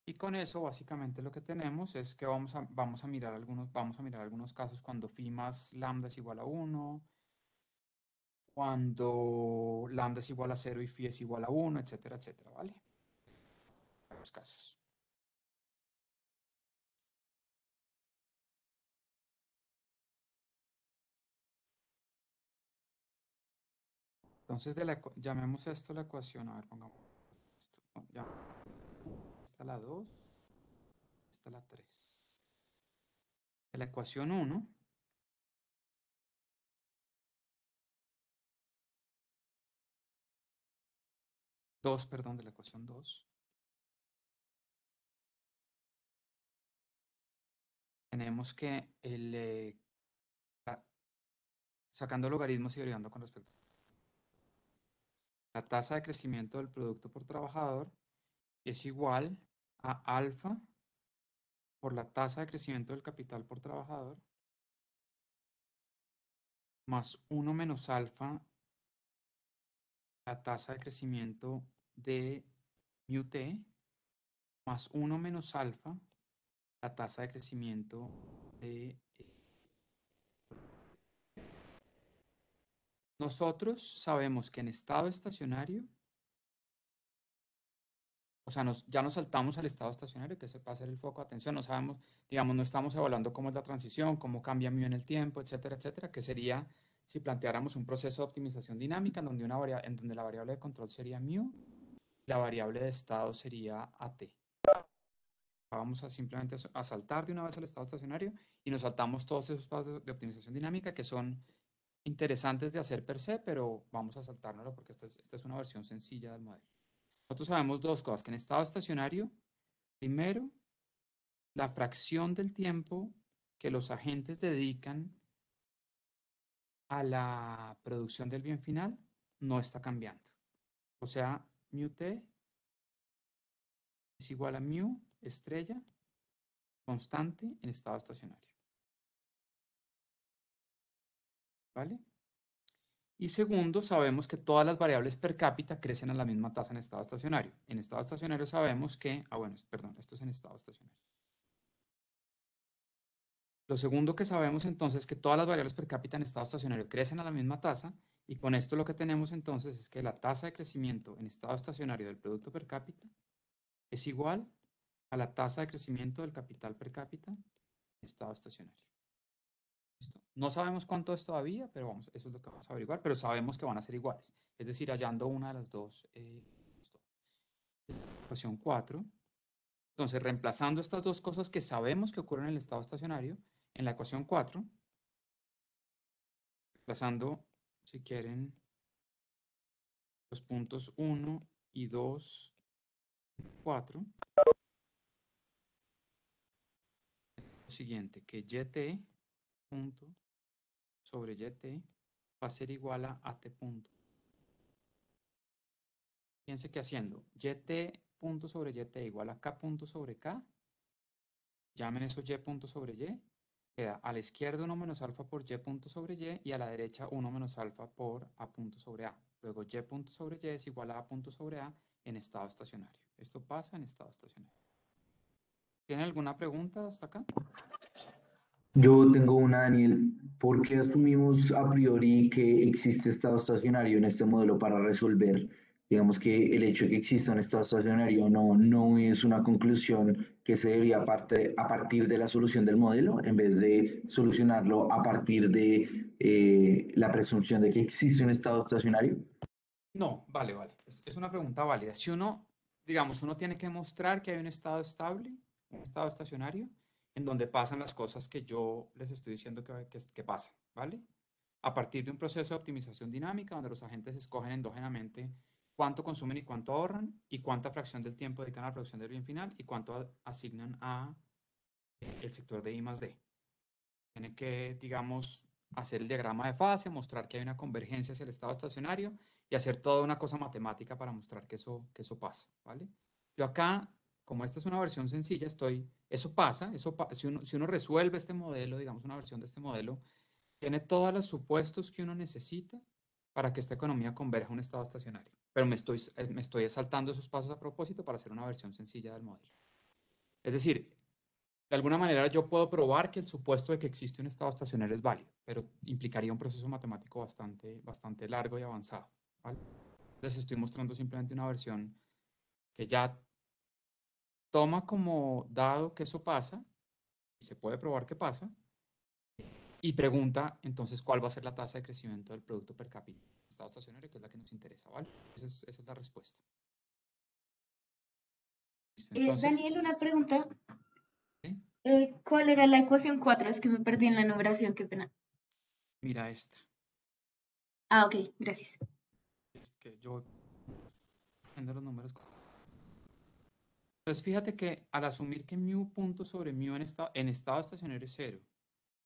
Y con eso básicamente lo que tenemos es que vamos a mirar algunos casos cuando phi más lambda es igual a 1, cuando lambda es igual a 0 y phi es igual a 1, etcétera, etcétera, ¿vale? Los casos. Entonces, llamemos esto la ecuación, a ver, pongamos esto, ya. Esta la 2, esta la 3. De la ecuación 1, perdón, de la ecuación 2, tenemos que sacando logaritmos y derivando con respecto a la tasa de crecimiento del producto por trabajador es igual a alfa por la tasa de crecimiento del capital por trabajador más 1 menos alfa la tasa de crecimiento de mu t más 1 menos alfa la tasa de crecimiento de... Nosotros sabemos que en estado estacionario, o sea, ya nos saltamos al estado estacionario, que ese va a ser el foco de atención, no sabemos, digamos, no estamos evaluando cómo es la transición, cómo cambia mu en el tiempo, etcétera, etcétera, que sería si planteáramos un proceso de optimización dinámica en donde, en donde la variable de control sería mu, la variable de estado sería at. Vamos a simplemente a saltar de una vez al estado estacionario y nos saltamos todos esos pasos de optimización dinámica que son interesantes de hacer per se, pero vamos a saltárnoslo porque esta es una versión sencilla del modelo. Nosotros sabemos dos cosas, que en estado estacionario, primero, la fracción del tiempo que los agentes dedican a la producción del bien final no está cambiando. O sea, mu t es igual a mu estrella constante en estado estacionario. ¿Vale? Y segundo, sabemos que todas las variables per cápita crecen a la misma tasa en estado estacionario. En estado estacionario sabemos que, bueno, perdón, esto es en estado estacionario. Lo segundo que sabemos entonces es que todas las variables per cápita en estado estacionario crecen a la misma tasa y con esto lo que tenemos entonces es que la tasa de crecimiento en estado estacionario del producto per cápita es igual a la tasa de crecimiento del capital per cápita en estado estacionario. ¿Listo? No sabemos cuánto es todavía, pero eso es lo que vamos a averiguar, pero sabemos que van a ser iguales. Es decir, hallando una de las dos. Ecuación 4. Entonces, reemplazando estas dos cosas que sabemos que ocurren en el estado estacionario, en la ecuación 4, reemplazando, si quieren, los puntos 1 y 2, 4, lo siguiente, que yt punto sobre yt va a ser igual a at punto. Fíjense que haciendo yt punto sobre yt igual a k punto sobre k, llamen eso y punto sobre y, queda a la izquierda 1 menos alfa por y punto sobre y y a la derecha 1 menos alfa por a punto sobre a. Luego y punto sobre y es igual a punto sobre a en estado estacionario. Esto pasa en estado estacionario. ¿Tienen alguna pregunta hasta acá? Yo tengo una, Daniel. ¿Por qué asumimos a priori que existe estado estacionario en este modelo para resolver? Digamos que el hecho de que exista un estado estacionario no es una conclusión que se debería a partir de la solución del modelo, en vez de solucionarlo a partir de la presunción de que existe un estado estacionario. No, vale, vale. Es una pregunta válida. Si uno, digamos, uno tiene que mostrar que hay un estado estable, un estado estacionario, en donde pasan las cosas que yo les estoy diciendo que pasan, ¿vale? A partir de un proceso de optimización dinámica donde los agentes escogen endógenamente cuánto consumen y cuánto ahorran y cuánta fracción del tiempo dedican a la producción del bien final y cuánto asignan a el sector de I más D. Tiene que, digamos, hacer el diagrama de fase, mostrar que hay una convergencia hacia el estado estacionario y hacer toda una cosa matemática para mostrar que eso pasa, ¿vale? Yo acá, como esta es una versión sencilla, eso pasa, si uno resuelve este modelo, digamos una versión de este modelo, tiene todos los supuestos que uno necesita para que esta economía converja a un estado estacionario. Pero me estoy saltando esos pasos a propósito para hacer una versión sencilla del modelo. Es decir, de alguna manera yo puedo probar que el supuesto de que existe un estado estacionario es válido, pero implicaría un proceso matemático bastante largo y avanzado, ¿vale? Les estoy mostrando simplemente una versión que ya toma como dado que eso pasa, y se puede probar que pasa, y pregunta entonces cuál va a ser la tasa de crecimiento del producto per cápita en estado estacionario, que es la que nos interesa, ¿vale? Esa es la respuesta. ¿Listo? Entonces, Daniel, una pregunta. ¿eh? ¿Cuál era la ecuación 4? Es que me perdí en la numeración, qué pena. Mira esta. Ah, ok, gracias. Es que yo viendo los números. Entonces, fíjate que al asumir que mu punto sobre mu en estado estacionario es 0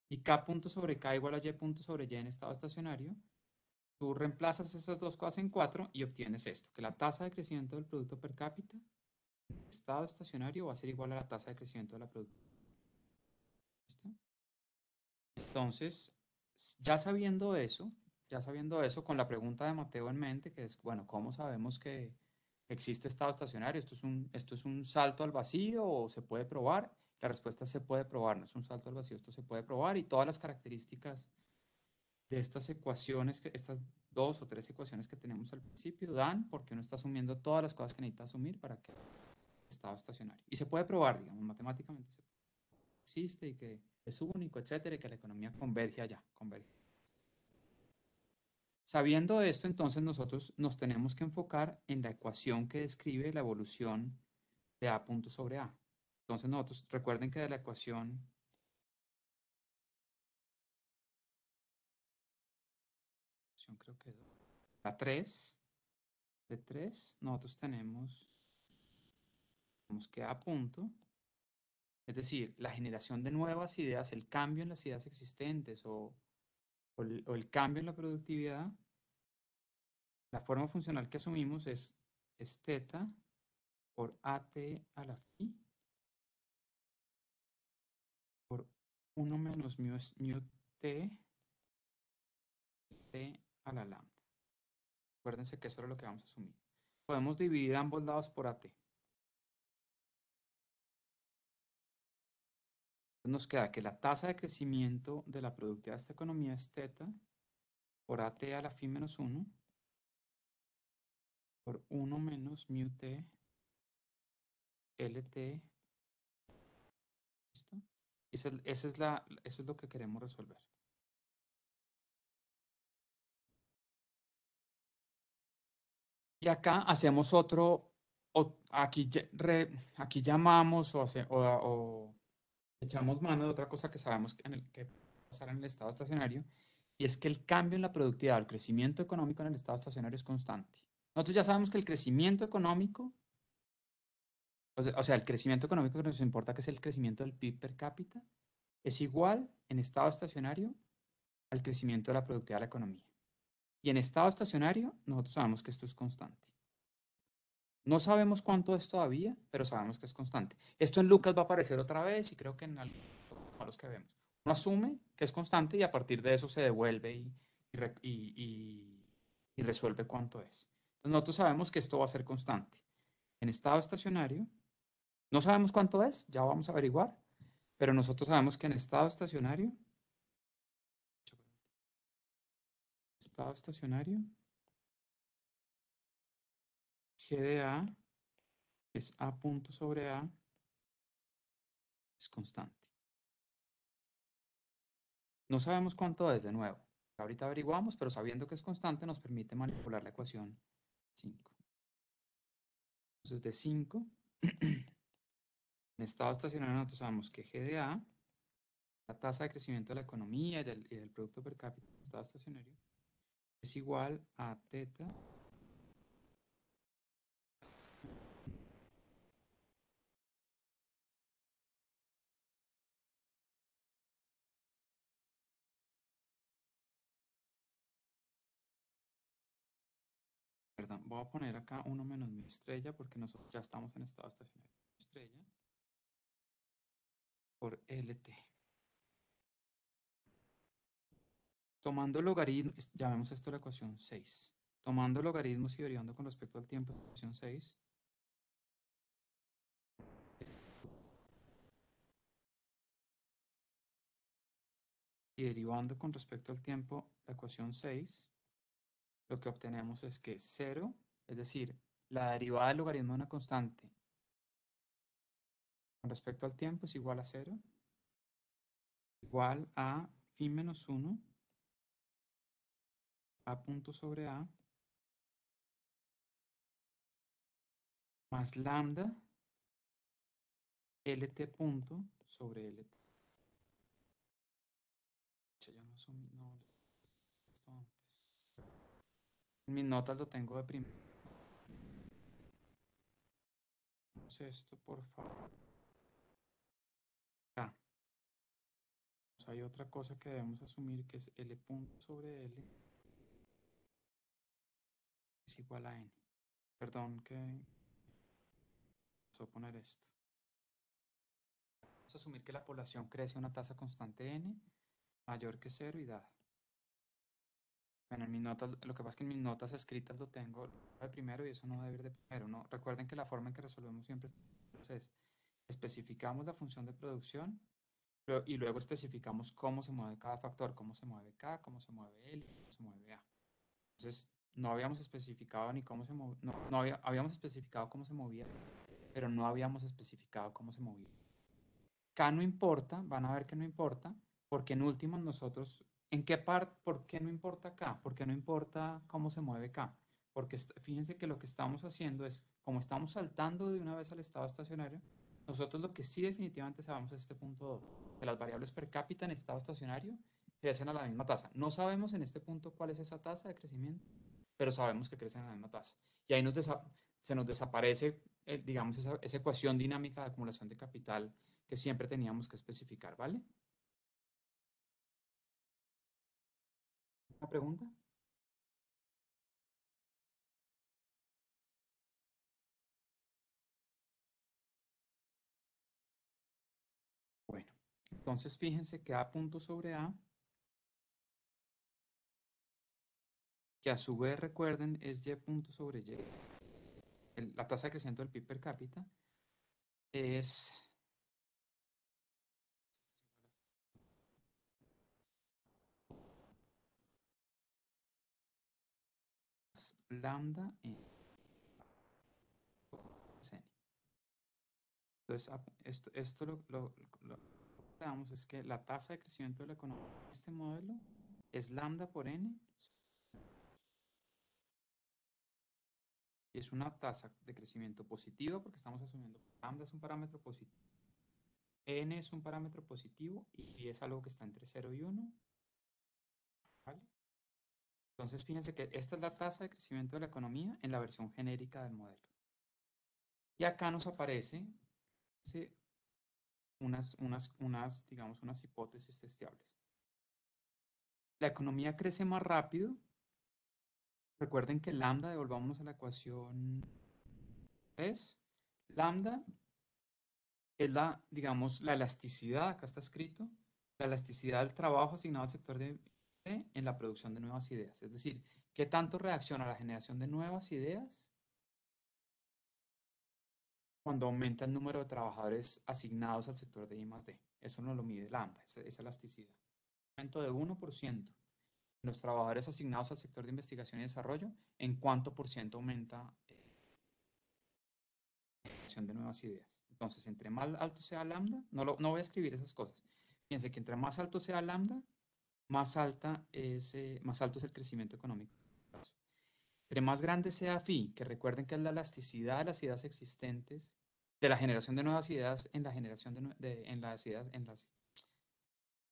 y k punto sobre k igual a y punto sobre y en estado estacionario, tú reemplazas esas dos cosas en 4 y obtienes esto, que la tasa de crecimiento del producto per cápita en estado estacionario va a ser igual a la tasa de crecimiento de la producción. ¿Listo? Entonces, ya sabiendo eso, con la pregunta de Mateo en mente, que es, bueno, ¿cómo sabemos que existe estado estacionario? ¿Esto es un salto al vacío o se puede probar? La respuesta es se puede probar, no es un salto al vacío, esto se puede probar y todas las características de estas ecuaciones, estas dos o tres ecuaciones que tenemos al principio, dan porque uno está asumiendo todas las cosas que necesita asumir para que estado estacionario. Y se puede probar, digamos, matemáticamente existe y que es único, etcétera, y que la economía converge allá, converge. Sabiendo esto, entonces nosotros nos tenemos que enfocar en la ecuación que describe la evolución de A punto sobre A. Entonces nosotros recuerden que de la ecuación creo que la 3, de 3, nosotros tenemos que A punto, es decir, la generación de nuevas ideas, el cambio en las ideas existentes o el cambio en la productividad, la forma funcional que asumimos es θ por AT a la phi por 1 menos mu t, t a la lambda. Acuérdense que eso es lo que vamos a asumir. Podemos dividir ambos lados por AT. Nos queda que la tasa de crecimiento de la productividad de esta economía es θ por AT a la phi menos 1 por 1 menos mu t LT. ¿Listo? Eso es lo que queremos resolver. Y acá hacemos aquí llamamos o echamos mano de otra cosa que sabemos que pasará en el estado estacionario, y es que el cambio en la productividad, el crecimiento económico en el estado estacionario es constante. Nosotros ya sabemos que el crecimiento económico, o sea, el crecimiento económico que nos importa, que es el crecimiento del PIB per cápita, es igual en estado estacionario al crecimiento de la productividad de la economía. Y en estado estacionario, nosotros sabemos que esto es constante. No sabemos cuánto es todavía, pero sabemos que es constante. Esto en Lucas va a aparecer otra vez y creo que en algunos que vemos. Uno asume que es constante y a partir de eso se devuelve y resuelve cuánto es. Entonces nosotros sabemos que esto va a ser constante. En estado estacionario, no sabemos cuánto es, ya vamos a averiguar, pero nosotros sabemos que en estado estacionario, G de A es A punto sobre A, es constante. No sabemos cuánto es de nuevo. Ahorita averiguamos, pero sabiendo que es constante nos permite manipular la ecuación 5. Entonces de 5, en estado estacionario nosotros sabemos que G de A, la tasa de crecimiento de la economía y del Producto Per cápita en estado estacionario, es igual a teta Perdón, voy a poner acá 1 menos mi estrella porque nosotros ya estamos en estado estacionario. Estrella por LT. Tomando logaritmos, llamemos esto la ecuación 6. Tomando logaritmos y derivando con respecto al tiempo, la ecuación 6. Y derivando con respecto al tiempo, la ecuación 6, lo que obtenemos es que 0, es decir, la derivada del logaritmo de una constante con respecto al tiempo es igual a 0, igual a phi menos 1, A punto sobre A, más lambda LT punto sobre LT. Ya no esto antes. En mis notas lo tengo de primero. Esto, por favor. Acá. Hay otra cosa que debemos asumir que es L punto sobre L es igual a N. Perdón que voy a poner esto. Vamos a asumir que la población crece a una tasa constante N mayor que 0 y dada. Bueno, en mis notas, lo que pasa es que en mis notas escritas lo tengo de primero y eso no debe ir de primero, ¿no? Recuerden que la forma en que resolvemos siempre es especificamos la función de producción y luego especificamos cómo se mueve cada factor, cómo se mueve K, cómo se mueve L, cómo se mueve A. Entonces, no habíamos especificado ni cómo se movía, habíamos especificado cómo se movía, pero no habíamos especificado cómo se movía. K no importa, van a ver que no importa, porque en últimas nosotros, ¿en qué parte, por qué no importa K? ¿Por qué no importa cómo se mueve K? Porque fíjense que lo que estamos haciendo es, como estamos saltando de una vez al estado estacionario, nosotros lo que sí definitivamente sabemos es este punto 2, que las variables per cápita en estado estacionario crecen a la misma tasa. No sabemos en este punto cuál es esa tasa de crecimiento, pero sabemos que crecen a la misma tasa. Y ahí se nos desaparece, digamos, esa ecuación dinámica de acumulación de capital que siempre teníamos que especificar, ¿vale? ¿Una pregunta? Bueno, entonces fíjense que A punto sobre A, que a su vez recuerden es Y punto sobre Y, la tasa de crecimiento del PIB per cápita, es lambda en N. Entonces, esto lo que damos es que la tasa de crecimiento de la economía en este modelo es lambda por N, y es una tasa de crecimiento positiva porque estamos asumiendo que lambda es un parámetro positivo, N es un parámetro positivo y es algo que está entre 0 y 1, ¿vale? Entonces, fíjense que esta es la tasa de crecimiento de la economía en la versión genérica del modelo. Y acá nos aparece digamos, unas hipótesis testeables. La economía crece más rápido. Recuerden que lambda, devolvámonos a la ecuación 3. Lambda es digamos, la elasticidad, acá está escrito, la elasticidad del trabajo asignado al sector de en la producción de nuevas ideas. Es decir, qué tanto reacciona a la generación de nuevas ideas cuando aumenta el número de trabajadores asignados al sector de I+D. Eso no lo mide lambda, esa elasticidad. Un aumento de 1% en los trabajadores asignados al sector de investigación y desarrollo, ¿en cuánto por ciento aumenta la generación de nuevas ideas? Entonces, entre más alto sea lambda, no voy a escribir esas cosas. Fíjense que entre más alto sea lambda, más alto es el crecimiento económico. Entre más grande sea phi, que recuerden que es la elasticidad de las ideas existentes, de la generación de nuevas ideas en la generación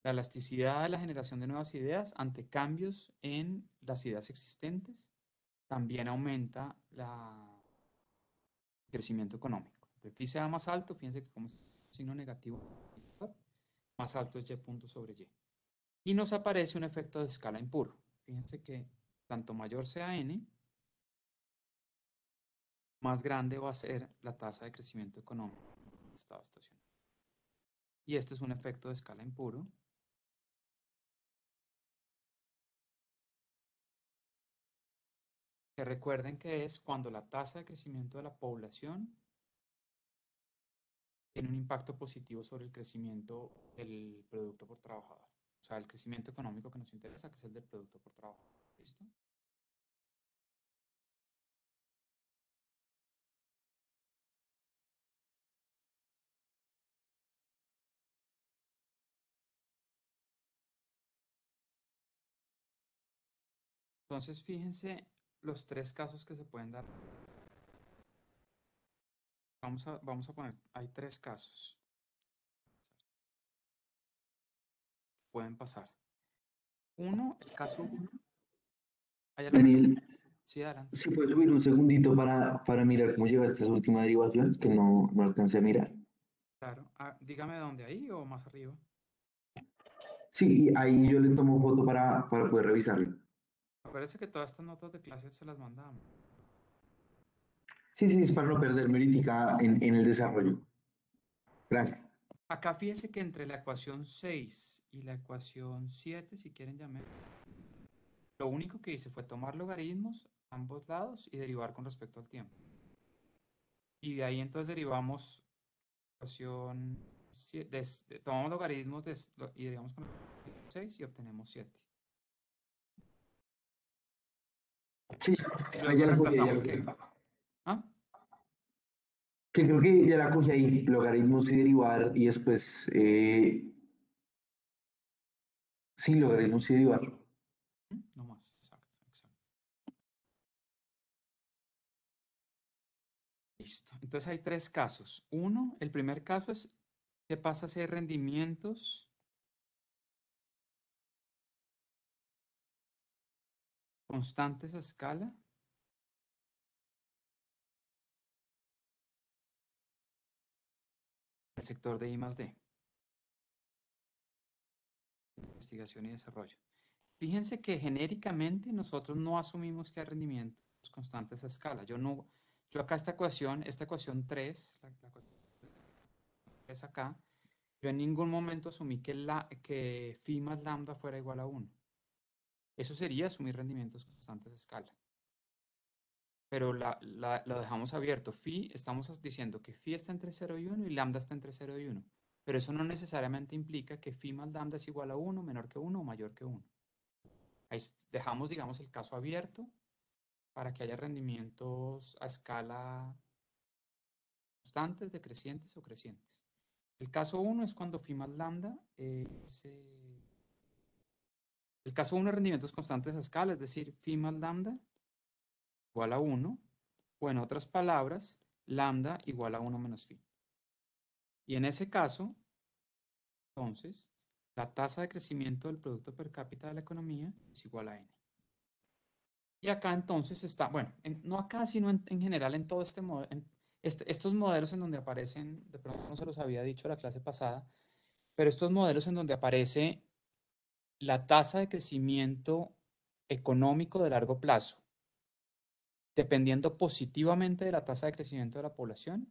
la elasticidad de la generación de nuevas ideas ante cambios en las ideas existentes, también aumenta el crecimiento económico. El phi sea más alto, fíjense que como es un signo negativo, más alto es y punto sobre y. Y nos aparece un efecto de escala impuro. Fíjense que tanto mayor sea n, más grande va a ser la tasa de crecimiento económico en el estado estacionario. Y este es un efecto de escala impuro. Que recuerden que es cuando la tasa de crecimiento de la población tiene un impacto positivo sobre el crecimiento del producto por trabajador. O sea, el crecimiento económico que nos interesa, que es el del producto por trabajador. ¿Listo? Entonces, fíjense los tres casos que se pueden dar. Vamos a poner, hay tres casos. Pueden pasar. Uno, el caso 1. ¿Hay alguna Daniel, pregunta? Sí, adelante. si puedes subir un segundito para mirar cómo llegaste a esa última derivación, que no alcancé a mirar. Claro. Ah, dígame dónde, ahí o más arriba. Sí, y ahí yo le tomo foto para poder revisarlo. Acuérdense que todas estas notas de clase se las mandamos. Sí, sí, es para no perderme ahorita en el desarrollo. Gracias. Acá fíjense que entre la ecuación 6 y la ecuación 7, si quieren llamar, lo único que hice fue tomar logaritmos a ambos lados y derivar con respecto al tiempo. Y de ahí entonces derivamos ecuación 7, tomamos logaritmos y derivamos con 6 y obtenemos 7. Sí, Y ahí luego ya la cogí, reemplazamos que... ¿Ah? que creo que ya la cogí ahí, logaritmos y derivar, y después, sí, logaritmos y derivar. No más, exacto, exacto. Listo. Entonces hay tres casos. Uno, el primer caso es qué pasa si hay rendimientos constantes a escala del sector de I+D, investigación y desarrollo. Fíjense que genéricamente nosotros no asumimos que hay rendimientos constantes a escala. Yo acá esta ecuación 3, la ecuación 3 acá, yo en ningún momento asumí que phi más lambda fuera igual a 1. Eso sería asumir rendimientos constantes a escala. Pero lo dejamos abierto. Phi, estamos diciendo que phi está entre 0 y 1 y lambda está entre 0 y 1. Pero eso no necesariamente implica que phi más lambda es igual a 1, menor que 1 o mayor que 1. Ahí dejamos, digamos, el caso abierto para que haya rendimientos a escala constantes, decrecientes o crecientes. El caso 1 es cuando phi más lambda el caso 1 es rendimientos constantes a escala, es decir, phi más lambda igual a 1, o en otras palabras, lambda igual a 1 menos phi. Y en ese caso, entonces, la tasa de crecimiento del producto per cápita de la economía es igual a n. Y acá entonces está, bueno, no acá, sino en general en todo este modelo, estos modelos en donde aparecen, de pronto no se los había dicho la clase pasada, pero estos modelos en donde aparece la tasa de crecimiento económico de largo plazo, dependiendo positivamente de la tasa de crecimiento de la población,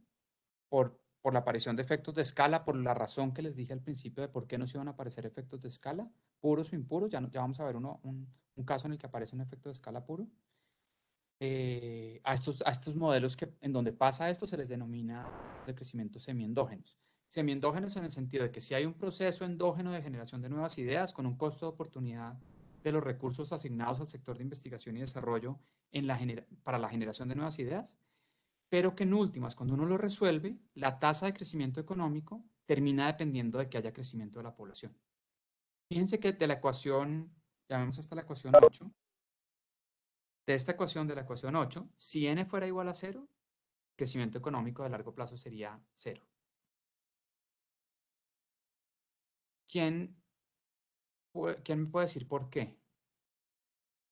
por por la aparición de efectos de escala, por la razón que les dije al principio de por qué no se iban a aparecer efectos de escala, puros o impuros. Ya vamos a ver un caso en el que aparece un efecto de escala puro. A estos modelos en donde pasa esto se les denomina de crecimiento semiendógenos. Semiendógenos en el sentido de que si hay un proceso endógeno de generación de nuevas ideas con un costo de oportunidad de los recursos asignados al sector de investigación y desarrollo para la generación de nuevas ideas, pero que en últimas, cuando uno lo resuelve, la tasa de crecimiento económico termina dependiendo de que haya crecimiento de la población. Fíjense que de la ecuación, llamemos hasta la ecuación 8, de esta ecuación, de la ecuación 8, si n fuera igual a 0, crecimiento económico de largo plazo sería 0. ¿Quién me puede decir por qué?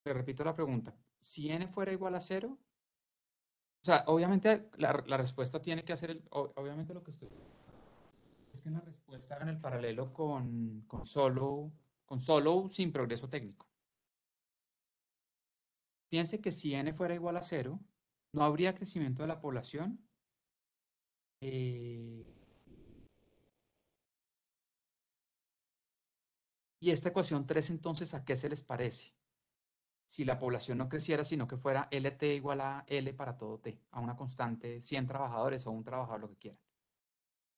Le repito la pregunta. Si n fuera igual a 0, o sea, obviamente la respuesta tiene que hacer, obviamente lo que estoy es que en la respuesta hagan el paralelo con solo sin progreso técnico. Piense que si n fuera igual a 0, no habría crecimiento de la población. Y esta ecuación 3, entonces, ¿a qué se les parece? Si la población no creciera, sino que fuera LT igual a L para todo T, a una constante 100 trabajadores o un trabajador, lo que quieran.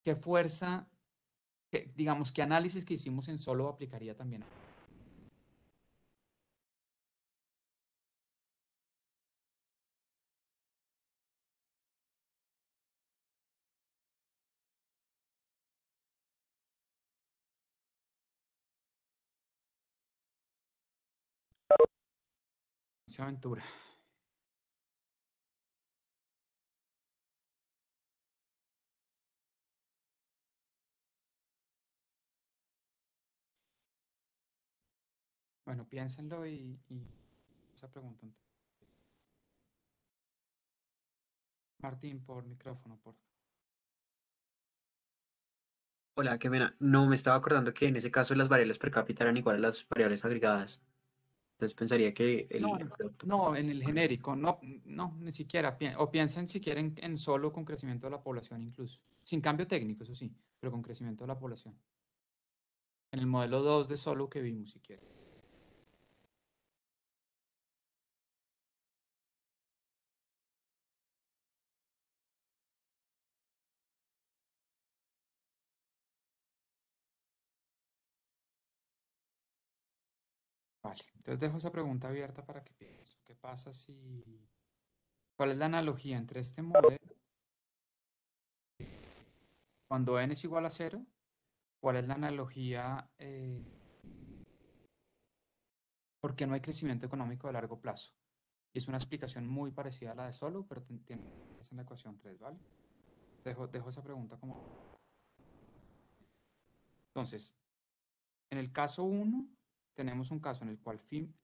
¿Qué fuerza, digamos, qué análisis que hicimos en solo aplicaría también? Esa aventura. Bueno, piénsenlo y esa pregunta. Martín, por micrófono, por favor. Hola, qué pena. No, me estaba acordando que en ese caso las variables per cápita eran iguales a las variables agregadas. Entonces pensaría que No, el producto. no, en el genérico, no, ni siquiera. O piensen si quieren en solo con crecimiento de la población incluso. Sin cambio técnico, eso sí, pero con crecimiento de la población. En el modelo 2 de solo que vimos, si quieren. Vale, entonces dejo esa pregunta abierta para que piensen. ¿Qué pasa si... ¿Cuál es la analogía entre este modelo? Cuando n es igual a 0, ¿cuál es la analogía? ¿Por qué no hay crecimiento económico de largo plazo? Es una explicación muy parecida a la de solo, pero tiene en la ecuación 3, ¿vale? Dejo esa pregunta como... Entonces, en el caso 1, tenemos un caso en el cual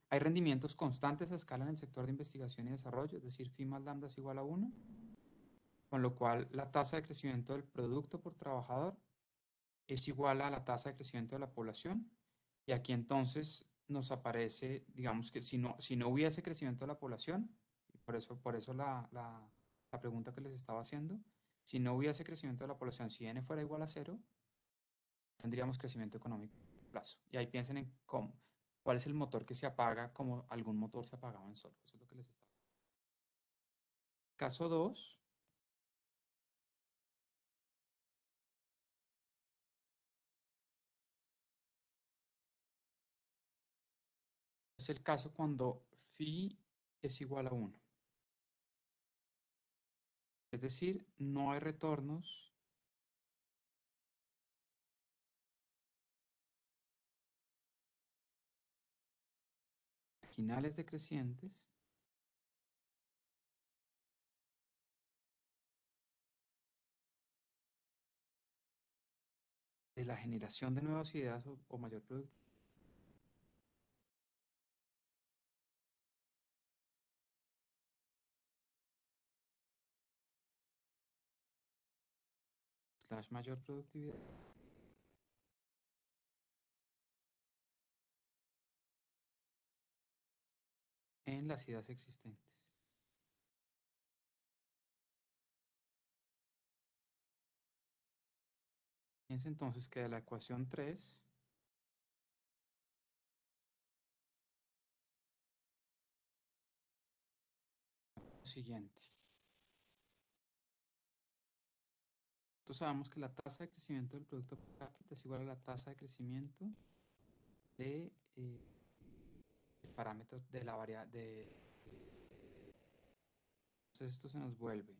hay rendimientos constantes a escala en el sector de investigación y desarrollo, es decir, phi más lambda es igual a 1, con lo cual la tasa de crecimiento del producto por trabajador es igual a la tasa de crecimiento de la población. Y aquí entonces nos aparece, digamos que si no hubiese crecimiento de la población, y por eso la pregunta que les estaba haciendo, si no hubiese crecimiento de la población, si n fuera igual a 0, tendríamos crecimiento económico a plazo. Y ahí piensen en cuál es el motor que se apaga como algún motor se apagaba en solo. Eso es lo que les está. Caso 2. Es el caso cuando phi es igual a 1. Es decir, no hay retornos marginales decrecientes de la generación de nuevas ideas o mayor productividad. Mayor productividad en las ideas existentes. Fíjense entonces que de la ecuación 3, lo siguiente. Entonces sabemos que la tasa de crecimiento del producto per cápita es igual a la tasa de crecimiento de parámetros de la variable. Entonces esto se nos vuelve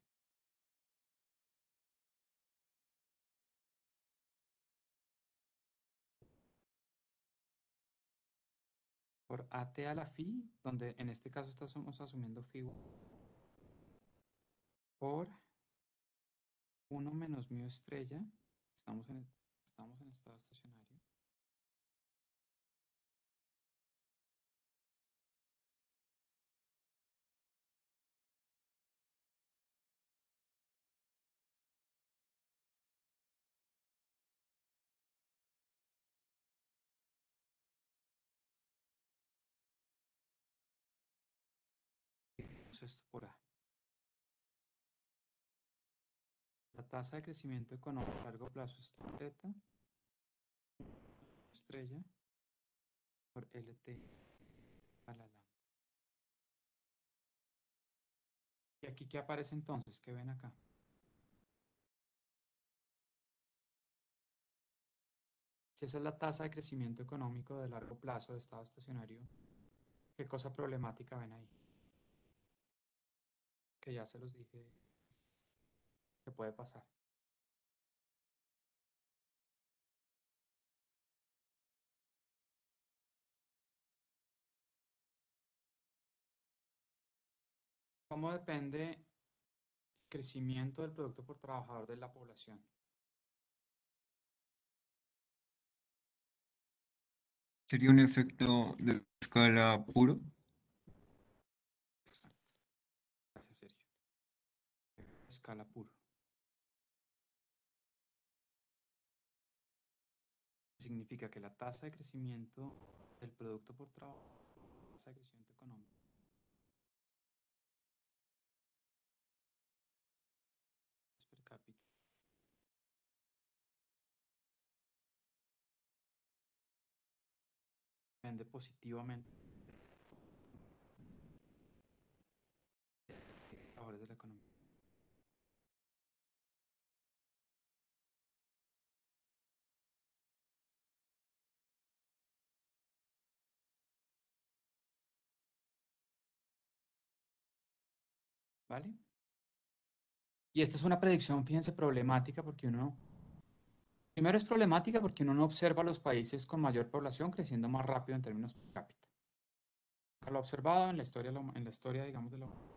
por AT a la phi, donde en este caso estamos asumiendo phi por 1 menos mu estrella, estamos en estado estacionario, esto por A. La tasa de crecimiento económico a largo plazo es teta estrella por LT a la lambda. ¿Y aquí qué aparece entonces? ¿Qué ven acá? Si esa es la tasa de crecimiento económico de largo plazo de estado estacionario, ¿qué cosa problemática ven ahí? Que ya se los dije que puede pasar. ¿Cómo depende el crecimiento del producto por trabajador de la población? ¿Sería un efecto de escala puro? Exacto. Gracias, Sergio. Escala puro. Significa que la tasa de crecimiento del producto por trabajo, tasa de crecimiento económico, per cápita, depende positivamente de los trabajadores de la economía. ¿Vale? Y esta es una predicción, fíjense, problemática porque primero es problemática porque uno no observa a los países con mayor población creciendo más rápido en términos per cápita. Nunca lo ha observado en la historia, digamos, de la humanidad.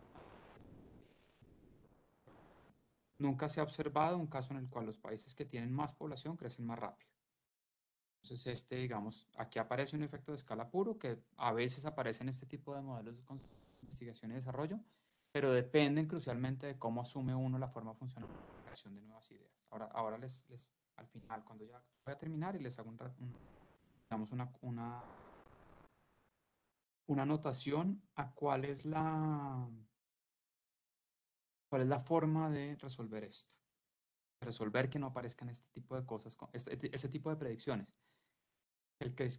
Nunca se ha observado un caso en el cual los países que tienen más población crecen más rápido. Entonces, digamos, aquí aparece un efecto de escala puro que a veces aparece en este tipo de modelos de investigación y desarrollo, pero dependen crucialmente de cómo asume uno la forma funcional de la creación de nuevas ideas. Ahora al final, cuando ya voy a terminar y les hago digamos una anotación a cuál es la forma de resolver esto. Resolver que no aparezcan este tipo de cosas, ese tipo de predicciones. Que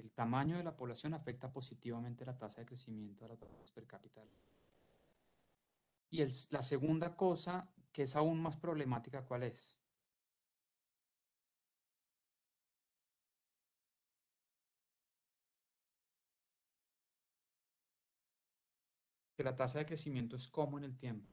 el tamaño de la población afecta positivamente la tasa de crecimiento de las personas per cápita. Y la segunda cosa, que es aún más problemática, ¿cuál es? Que la tasa de crecimiento es como en el tiempo.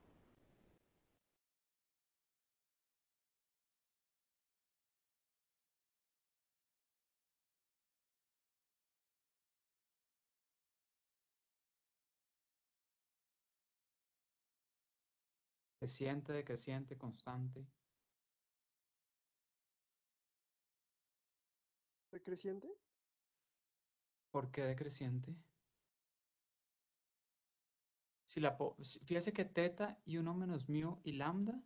Creciente, decreciente, constante. ¿Decreciente? ¿Por qué decreciente? Fíjese que teta y 1 menos mu y lambda,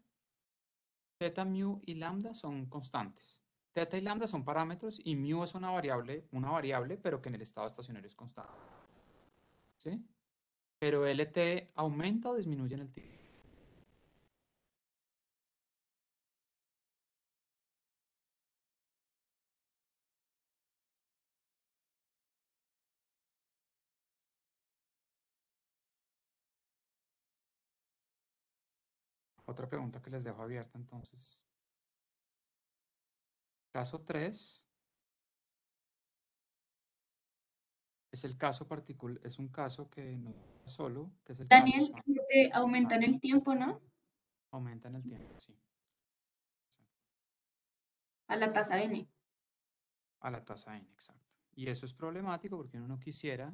teta, mu y lambda son constantes. Teta y lambda son parámetros y mu es una variable, pero que en el estado estacionario es constante. ¿Sí? Pero LT aumenta o disminuye en el tiempo. Otra pregunta que les dejo abierta entonces. Caso 3 es el caso particular, es un caso que no es solo, que es el caso Daniel, cuando aumenta en el tiempo, ¿no? aumenta en el tiempo, sí, A la tasa n. a la tasa n, exacto. Y eso es problemático porque uno no quisiera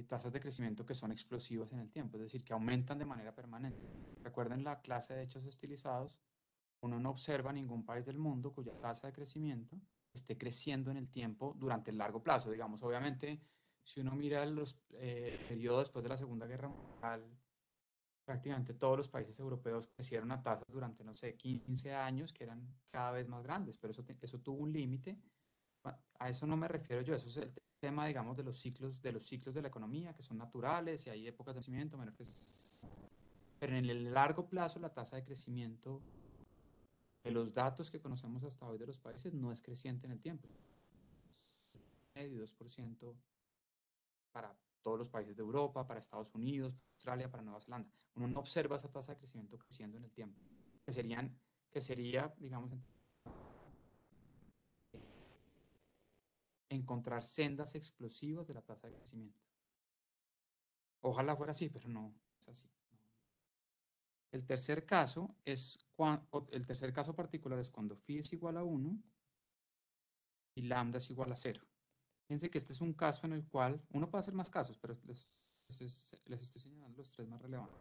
tasas de crecimiento que son explosivas en el tiempo, es decir, que aumentan de manera permanente. Recuerden la clase de hechos estilizados, uno no observa ningún país del mundo cuya tasa de crecimiento esté creciendo en el tiempo durante el largo plazo. Digamos, obviamente, si uno mira el periodo después de la Segunda Guerra Mundial, prácticamente todos los países europeos crecieron a tasas durante, no sé, 15 años, que eran cada vez más grandes, pero eso tuvo un límite. A eso no me refiero yo, eso es el tema, digamos, de los ciclos de la economía, que son naturales y hay épocas de crecimiento, menor crecimiento. Pero en el largo plazo, la tasa de crecimiento de los datos que conocemos hasta hoy de los países no es creciente en el tiempo. Medio 2% para todos los países de Europa, para Estados Unidos, para Australia, para Nueva Zelanda. Uno no observa esa tasa de crecimiento creciendo en el tiempo, que sería, digamos, encontrar sendas explosivas de la tasa de crecimiento. Ojalá fuera así, pero no es así. El tercer caso particular es cuando phi es igual a 1 y lambda es igual a 0. Fíjense que este es un caso en el cual uno puede hacer más casos, pero les estoy señalando los tres más relevantes.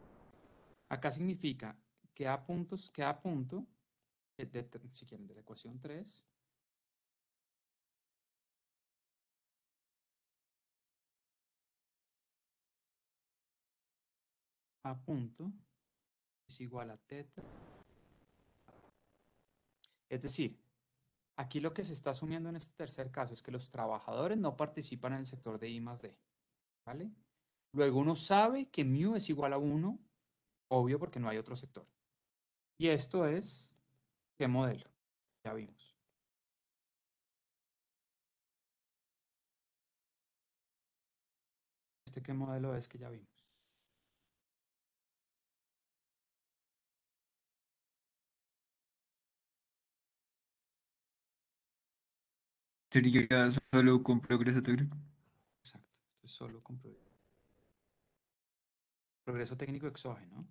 Acá significa que a punto, si quieren, de la ecuación 3, a punto es igual a teta. Es decir, aquí lo que se está asumiendo en este tercer caso es que los trabajadores no participan en el sector de I más D, ¿vale? Luego uno sabe que mu es igual a 1, obvio porque no hay otro sector. Y esto es, ¿qué modelo? Ya vimos. ¿Qué modelo es que ya vimos? Sería solo con progreso técnico. Exacto, esto es solo con progreso técnico exógeno.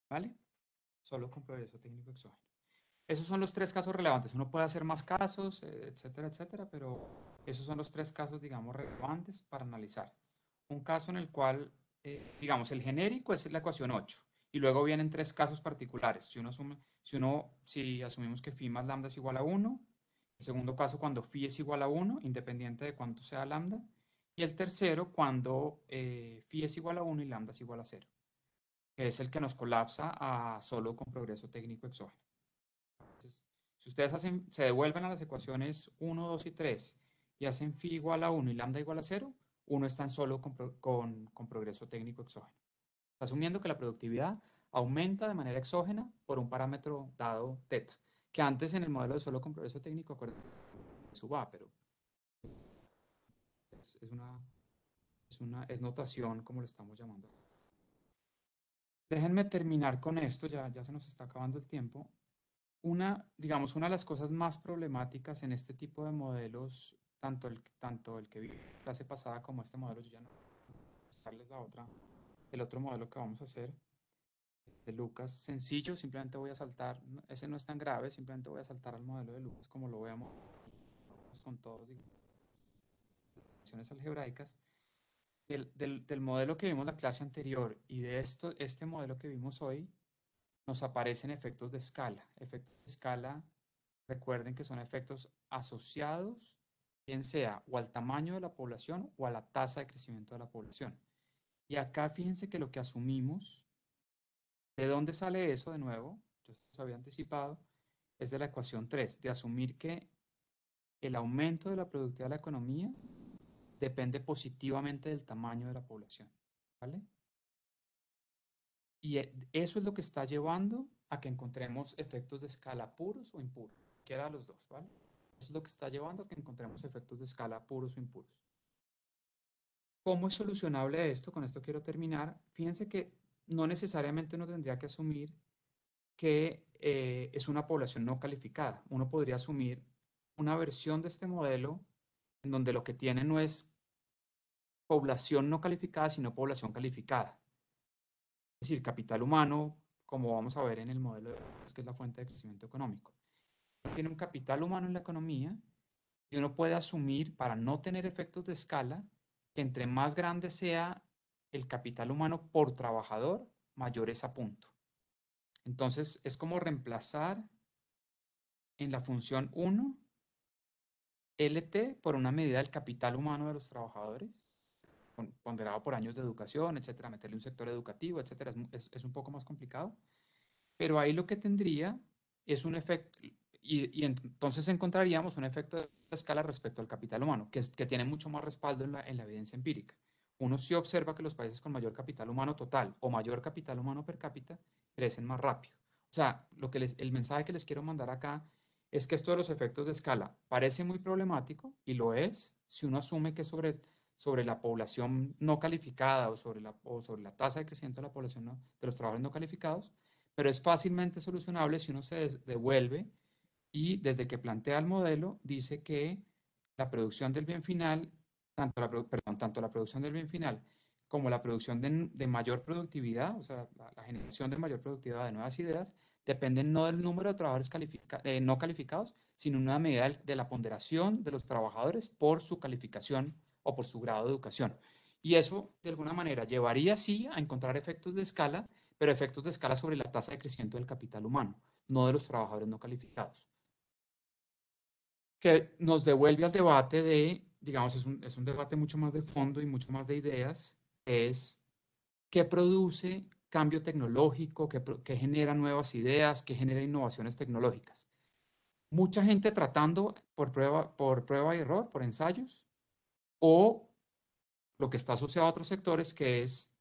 ¿Vale? Solo con progreso técnico exógeno. Esos son los tres casos relevantes. Uno puede hacer más casos, etcétera, etcétera, pero esos son los tres casos, digamos, relevantes para analizar. Un caso en el cual, digamos, el genérico es la ecuación 8 y luego vienen tres casos particulares. Si asumimos que phi más lambda es igual a 1, el segundo caso cuando phi es igual a 1, independiente de cuánto sea lambda, y el tercero cuando phi es igual a 1 y lambda es igual a 0, que es el que nos colapsa a solo con progreso técnico exógeno. Entonces, si ustedes se devuelven a las ecuaciones 1, 2 y 3 y hacen phi igual a 1 y lambda igual a 0, uno está en solo con progreso técnico exógeno. Asumiendo que la productividad aumenta de manera exógena por un parámetro dado teta, que antes en el modelo de solo con progreso técnico, acuérdense, suba, pero es notación como lo estamos llamando. Déjenme terminar con esto, ya se nos está acabando el tiempo. Digamos, una de las cosas más problemáticas en este tipo de modelos, tanto el que vi la clase pasada como este modelo, yo ya no voy a mostrarles el otro modelo que vamos a hacer, de Lucas, sencillo, simplemente voy a saltar, ese no es tan grave, simplemente voy a saltar al modelo de Lucas como lo veamos con todos, funciones algebraicas. Del modelo que vimos la clase anterior y de este modelo que vimos hoy, nos aparecen efectos de escala. Efectos de escala, recuerden que son efectos asociados, bien sea o al tamaño de la población o a la tasa de crecimiento de la población. Y acá fíjense que lo que asumimos, ¿de dónde sale eso de nuevo? Yo os había anticipado, es de la ecuación 3, de asumir que el aumento de la productividad de la economía depende positivamente del tamaño de la población, ¿vale? Y eso es lo que está llevando a que encontremos efectos de escala puros o impuros, que era los dos, ¿vale? Eso es lo que está llevando a que encontremos efectos de escala puros o impuros. ¿Cómo es solucionable esto? Con esto quiero terminar. Fíjense que no necesariamente uno tendría que asumir que es una población no calificada. Uno podría asumir una versión de este modelo en donde lo que tiene no es población no calificada, sino población calificada. Es decir, capital humano, como vamos a ver en el modelo, que es la fuente de crecimiento económico. Tiene un capital humano en la economía y uno puede asumir, para no tener efectos de escala, que entre más grande sea el capital humano por trabajador, mayor es a punto. Entonces, es como reemplazar en la función 1 LT por una medida del capital humano de los trabajadores, ponderado por años de educación, etcétera, meterle un sector educativo, etcétera, es un poco más complicado, pero ahí lo que tendría es un efecto, y entonces encontraríamos un efecto de escala respecto al capital humano, que tiene mucho más respaldo en la evidencia empírica. Uno sí observa que los países con mayor capital humano total o mayor capital humano per cápita crecen más rápido. O sea, el mensaje que les quiero mandar acá es que esto de los efectos de escala parece muy problemático, y lo es si uno asume que sobre la población no calificada o sobre la tasa de crecimiento de la población de los trabajadores no calificados, pero es fácilmente solucionable si uno se devuelve y desde que plantea el modelo dice que la producción del bien final, tanto la producción del bien final como la producción de mayor productividad, o sea, la generación de mayor productividad de nuevas ideas, dependen no del número de trabajadores no calificados, sino en una medida de la ponderación de los trabajadores por su calificación o por su grado de educación. Y eso, de alguna manera, llevaría sí a encontrar efectos de escala, pero efectos de escala sobre la tasa de crecimiento del capital humano, no de los trabajadores no calificados. Que nos devuelve al debate digamos, es un debate mucho más de fondo y mucho más de ideas, es qué produce cambio tecnológico, qué genera nuevas ideas, qué genera innovaciones tecnológicas. Mucha gente tratando por prueba y error, por ensayos, o lo que está asociado a otros sectores, que es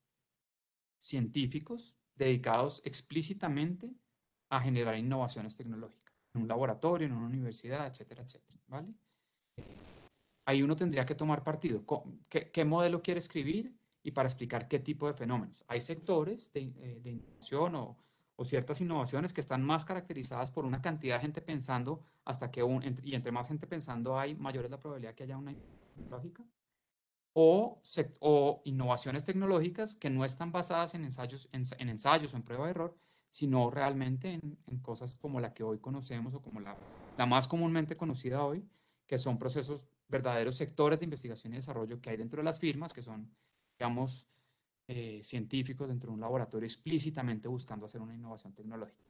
científicos dedicados explícitamente a generar innovaciones tecnológicas, en un laboratorio, en una universidad, etcétera, etcétera, ¿vale? Ahí uno tendría que tomar partido. ¿Qué modelo quiere escribir y para explicar qué tipo de fenómenos? Hay sectores de innovación o ciertas innovaciones que están más caracterizadas por una cantidad de gente pensando y entre más gente pensando hay, mayor es la probabilidad que haya una tecnológica. O innovaciones tecnológicas que no están basadas en ensayos o en prueba de error, sino realmente en cosas como la que hoy conocemos o como la más comúnmente conocida hoy, que son procesos, verdaderos sectores de investigación y desarrollo que hay dentro de las firmas, que son, digamos, científicos dentro de un laboratorio explícitamente buscando hacer una innovación tecnológica.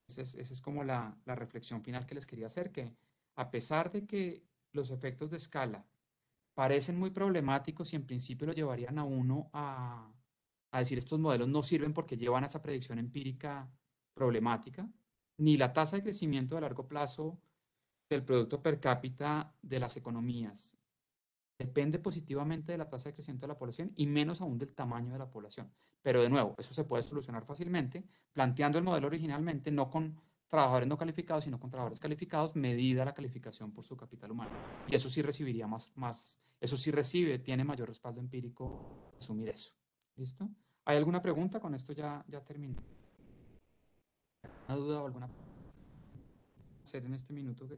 Esa es como la reflexión final que les quería hacer, que a pesar de que los efectos de escala parecen muy problemáticos y en principio lo llevarían a uno a decir estos modelos no sirven porque llevan a esa predicción empírica problemática, ni la tasa de crecimiento a largo plazo del producto per cápita de las economías depende positivamente de la tasa de crecimiento de la población y menos aún del tamaño de la población. Pero de nuevo, eso se puede solucionar fácilmente planteando el modelo originalmente no con trabajadores no calificados, sino con trabajadores calificados, medida la calificación por su capital humano. Y eso sí recibiría eso sí tiene mayor respaldo empírico asumir eso. ¿Listo? ¿Hay alguna pregunta? Con esto ya termino. ¿Alguna duda o alguna hacer en este minuto?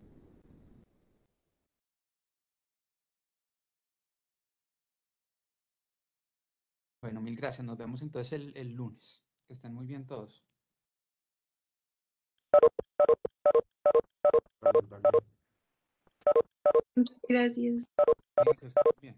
Bueno, mil gracias. Nos vemos entonces el lunes. Que estén muy bien todos. Muchas gracias. Gracias, que estén bien.